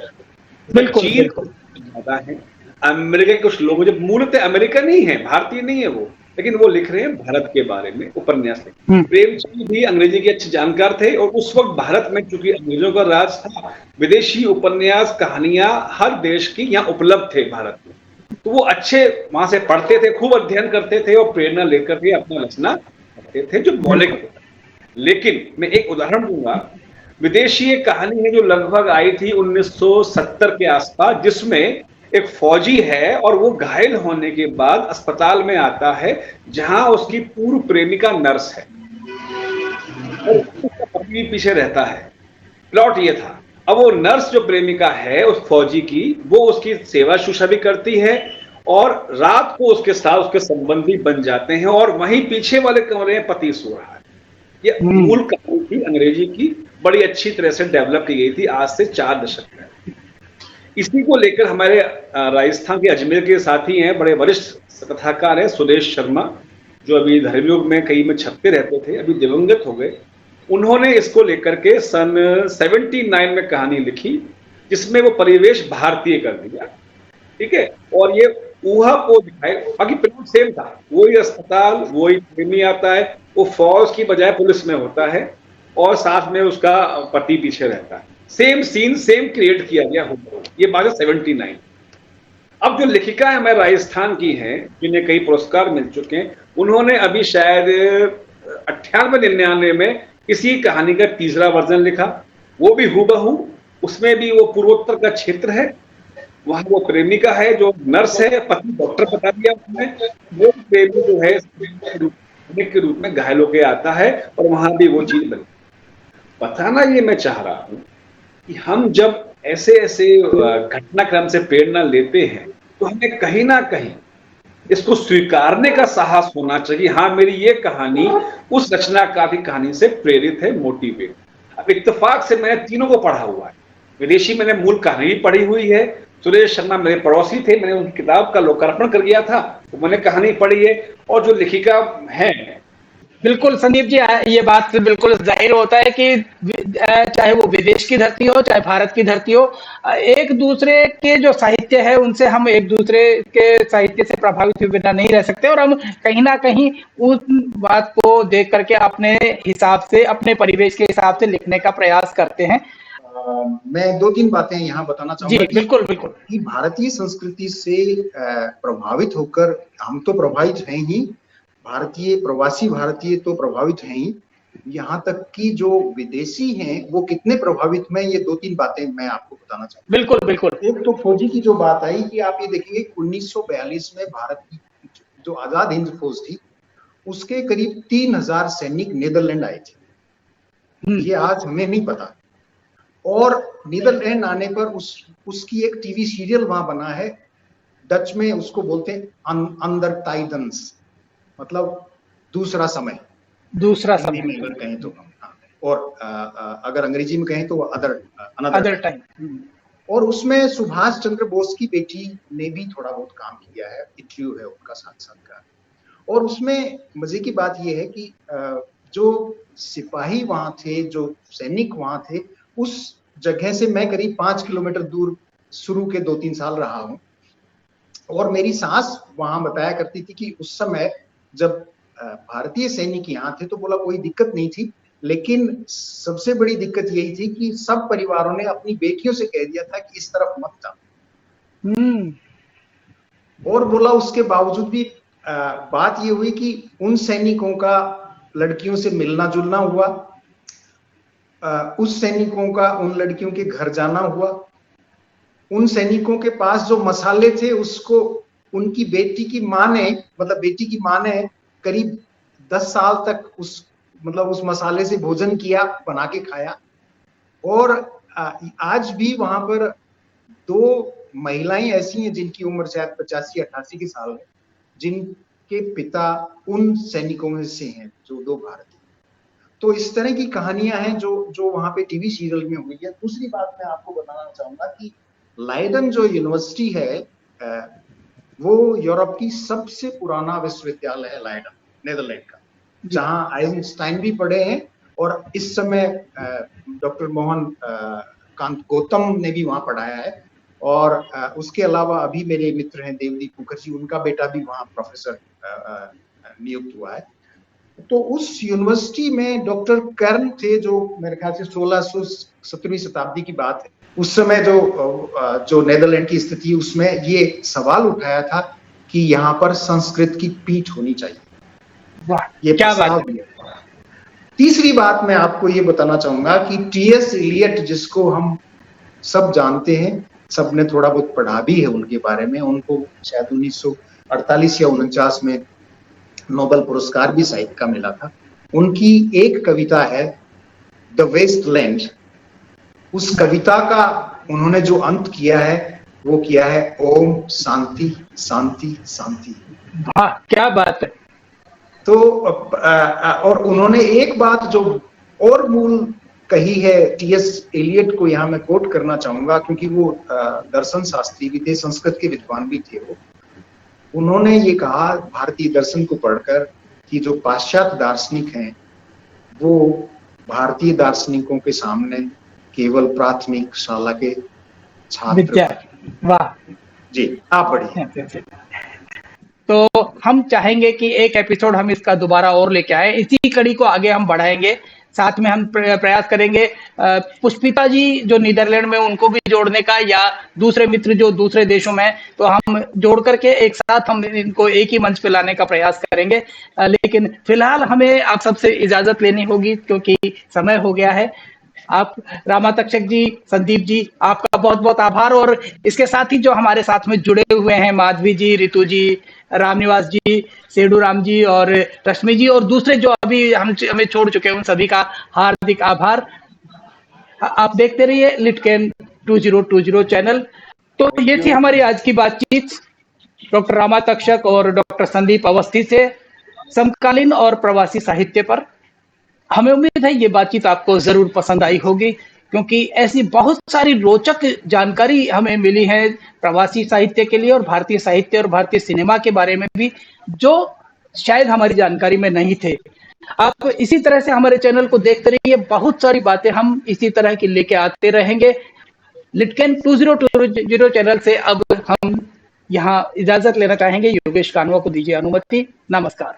बिल्कुल चीन बिल्कुल। ज्यादा है, अमेरिका के कुछ लोग जो मूलतः अमेरिकन नहीं है, भारतीय नहीं है वो, लेकिन वो लिख रहे हैं भारत के बारे में उपन्यास। प्रेमचंद भी अंग्रेजी के अच्छे जानकार थे और उस वक्त भारत में चूंकि अंग्रेजों का राज था, विदेशी उपन्यास, कहानियां हर देश की यहाँ उपलब्ध थे भारत में, तो वो अच्छे वहां से पढ़ते थे, खूब अध्ययन करते थे और प्रेरणा लेकर के अपना रचना करते थे जो मौलिक थे। लेकिन मैं एक उदाहरण दूंगा, विदेशी एक कहानी है जो लगभग आई थी 1970 के आसपास, जिसमें एक फौजी है और वो घायल होने के बाद अस्पताल में आता है जहां उसकी पूर्व प्रेमिका नर्स है और उसका पति पीछे रहता है। प्लॉट ये था, अब वो नर्स जो प्रेमिका है उस फौजी की, वो उसकी सेवा शुश्रूषा भी करती है और रात को उसके साथ उसके संबंधी बन जाते हैं और वहीं पीछे वाले कमरे में पति सो रहा है। ये मूल कहानी थी अंग्रेजी की, बड़ी अच्छी तरह से डेवलप की गई थी आज से 4 दशक पहले। इसी को लेकर हमारे राजस्थान के अजमेर के साथी हैं, बड़े वरिष्ठ कथाकार हैं सुदेश शर्मा, जो अभी धर्मयुग में कई में छपते रहते थे, अभी दिवंगत हो गए। उन्होंने इसको लेकर के सन 79 में कहानी लिखी जिसमें वो परिवेश भारतीय कर दिया, ठीक है, और ये ऊहापोह दिखाए, बाकी प्लॉट सेम था, वही अस्पताल, वही प्रेमी आता है, वो फौज की बजाय पुलिस में होता है और साथ में उसका पति पीछे रहता है, सेम सीन सेम क्रिएट किया गया हो। ये बात है 79। अब जो लेखिका है हमारे राजस्थान की हैं, जिन्हें कई पुरस्कार मिल चुके हैं, उन्होंने अभी शायद 98-99 में किसी कहानी का तीसरा वर्जन लिखा, वो भी हूबहू, उसमें भी वो पूर्वोत्तर का क्षेत्र है, वहां वो प्रेमिका है जो नर्स है, पति डॉक्टर बता दिया उसने, वो प्रेमी जो है के रूप में घायल होकर आता है और वहां भी वो चीज बनी। बताना ये मैं चाह रहा हूं कि हम जब ऐसे ऐसे घटनाक्रम से प्रेरणा लेते हैं तो हमें कहीं ना कहीं इसको स्वीकारने का साहस होना चाहिए, हाँ मेरी ये कहानी उस रचनाकार की कहानी से प्रेरित है, मोटिवेट। अब इत्तेफाक से मैंने तीनों को पढ़ा हुआ है, विदेशी मैंने मूल कहानी भी पढ़ी हुई है, सुरेश शर्मा मेरे पड़ोसी थे, मैंने उनकी किताब का लोकार्पण कर गया था, तो मैंने कहानी पढ़ी है, और जो लेखिका है। बिल्कुल संदीप जी, ये बात बिल्कुल जाहिर होता है कि चाहे वो विदेश की धरती हो चाहे भारत की धरती हो, एक दूसरे के जो साहित्य है उनसे हम एक दूसरे के साहित्य से प्रभावित हुए बिना नहीं रह सकते और हम कहीं ना कहीं उस बात को देख करके अपने हिसाब से, अपने परिवेश के हिसाब से लिखने का प्रयास करते हैं। मैं 2-3 बातें यहाँ बताना चाहूंगा जी बिल्कुल बिल्कुल। कि भारतीय संस्कृति से प्रभावित होकर हम तो प्रभावित हैं ही, भारतीय प्रवासी भारतीय तो प्रभावित हैं ही, यहाँ तक कि जो विदेशी हैं वो कितने प्रभावित में, ये 2-3 बातें मैं आपको बताना चाहूंगा। बिल्कुल बिल्कुल। एक तो फौजी की जो बात आई कि आप ये देखेंगे 1942 में भारत की जो आजाद हिंद फौज थी उसके करीब 3000 सैनिक नीदरलैंड आए थे, ये आज हमें नहीं पता। और नीदरलैंड आने पर उसकी एक टीवी सीरियल वहां बना है, डच में उसको बोलते हैं अंदर टाइटन्स, मतलब दूसरा समय, दूसरा हिंदी समय में अगर कहें तो हम, और अगर अंग्रेजी में कहें तो अनदर टाइम। और उसमें सुभाष चंद्र बोस की बेटी ने भी थोड़ा बहुत काम किया है, इटली है उनका साक्षात्कार। और उसमें मजे की बात यह है कि जो सिपाही वहां थे, जो सैनिक वहां थे, उस जगह से मैं करीब 5 किलोमीटर दूर शुरू के 2-3 साल रहा हूं। और मेरी सास वहां बताया करती थी कि उस समय जब भारतीय सैनिक यहाँ थे तो बोला कोई दिक्कत नहीं थी, लेकिन सबसे बड़ी दिक्कत यही थी कि सब परिवारों ने अपनी बेटियों से कह दिया था कि इस तरफ मत जाओ। और बोला उसके बावजूद भी बात ये हुई कि उन सैनिकों का लड़कियों से मिलना जुलना हुआ, उस सैनिकों का उन लड़कियों के घर जाना हुआ, उन सैनिकों के पास जो मसाले थे उसको उनकी बेटी की माँ ने, मतलब बेटी की माँ ने करीब 10 साल तक उस मसाले से भोजन किया, बना के खाया। और आज भी वहां पर 2 महिलाएं ऐसी हैं जिनकी उम्र शायद 85-88 के साल है, जिनके पिता उन सैनिकों में से हैं, जो 2 भारतीय। तो इस तरह की कहानियां हैं जो वहां पे टीवी सीरियल में हुई है। दूसरी बात मैं आपको बताना चाहूंगा कि लाइडन जो यूनिवर्सिटी है, वो यूरोप की सबसे पुराना विश्वविद्यालय है लाइडन, नेदरलैंड का, जहां आइंस्टाइन भी पढ़े हैं। और इस समय डॉक्टर मोहन कांत गौतम ने भी वहां पढ़ाया है। और उसके अलावा अभी मेरे मित्र हैं देवदीप मुखर्जी, उनका बेटा भी वहां प्रोफेसर नियुक्त हुआ है। तो उस यूनिवर्सिटी में डॉक्टर कर्न थे, जो मेरे ख्याल से 17वीं शताब्दी की बात है। उस समय जो नेदरलैंड की स्थिति, उसमें ये सवाल उठाया था कि यहाँ पर संस्कृत की पीठ होनी चाहिए। ये क्या बात है। तीसरी बात मैं आपको ये बताना चाहूंगा कि टी.एस. एलियट, जिसको हम सब जानते हैं, सबने थोड़ा बहुत पढ़ा भी है उनके बारे में, उनको शायद 1948 या 49 में नोबेल पुरस्कार भी साहित्य का मिला था। उनकी एक कविता है द वेस्टलैंड। उस कविता का उन्होंने जो अंत किया है वो किया है ओम शांति शांति शांति। वाह, क्या बात है। तो और उन्होंने एक बात जो और मूल कही है टी.एस. एलियट को, यहाँ मैं कोट करना चाहूंगा क्योंकि वो दर्शन शास्त्री भी थे, संस्कृत के विद्वान भी थे। वो उन्होंने ये कहा भारतीय दर्शन को पढ़कर कि जो पाश्चात्य दार्शनिक हैं वो भारतीय दार्शनिकों के सामने केवल प्राथमिक शाला के छात्र। वाह जी, आप पढ़िए। तो हम चाहेंगे कि एक एपिसोड हम इसका दोबारा और लेके आए, इसी कड़ी को आगे हम बढ़ाएंगे। साथ में हम प्रयास करेंगे पुष्पिता जी जो नीदरलैंड में, उनको भी जोड़ने का, या दूसरे मित्र जो दूसरे देशों में, तो हम जोड़ करके एक साथ हम इनको एक ही मंच पे लाने का प्रयास करेंगे। लेकिन फिलहाल हमें आप सबसे इजाजत लेनी होगी क्योंकि समय हो गया है। आप रामा तक्षक जी, संदीप जी, आपका बहुत बहुत आभार। और इसके साथ ही जो हमारे साथ में जुड़े हुए हैं, माधवी जी, रितु जी, रामनिवास जी, सेडू राम जी और रश्मि जी, और दूसरे जो अभी हमें छोड़ चुके हैं, उन सभी का हार्दिक आभार। आप देखते रहिए लिटकेन 2020 चैनल। तो ये थी हमारी आज की बातचीत डॉक्टर रामा तक्षक और डॉक्टर संदीप अवस्थी से समकालीन और प्रवासी साहित्य पर। हमें उम्मीद है ये बातचीत आपको जरूर पसंद आई होगी, क्योंकि ऐसी बहुत सारी रोचक जानकारी हमें मिली है प्रवासी साहित्य के लिए और भारतीय साहित्य और भारतीय सिनेमा के बारे में भी, जो शायद हमारी जानकारी में नहीं थे। आप इसी तरह से हमारे चैनल को देखते रहिए, बहुत सारी बातें हम इसी तरह की लेके आते रहेंगे। लिटकेन 2020 चैनल से अब हम यहाँ इजाजत लेना चाहेंगे। योगेश कानवा को दीजिए अनुमति। नमस्कार।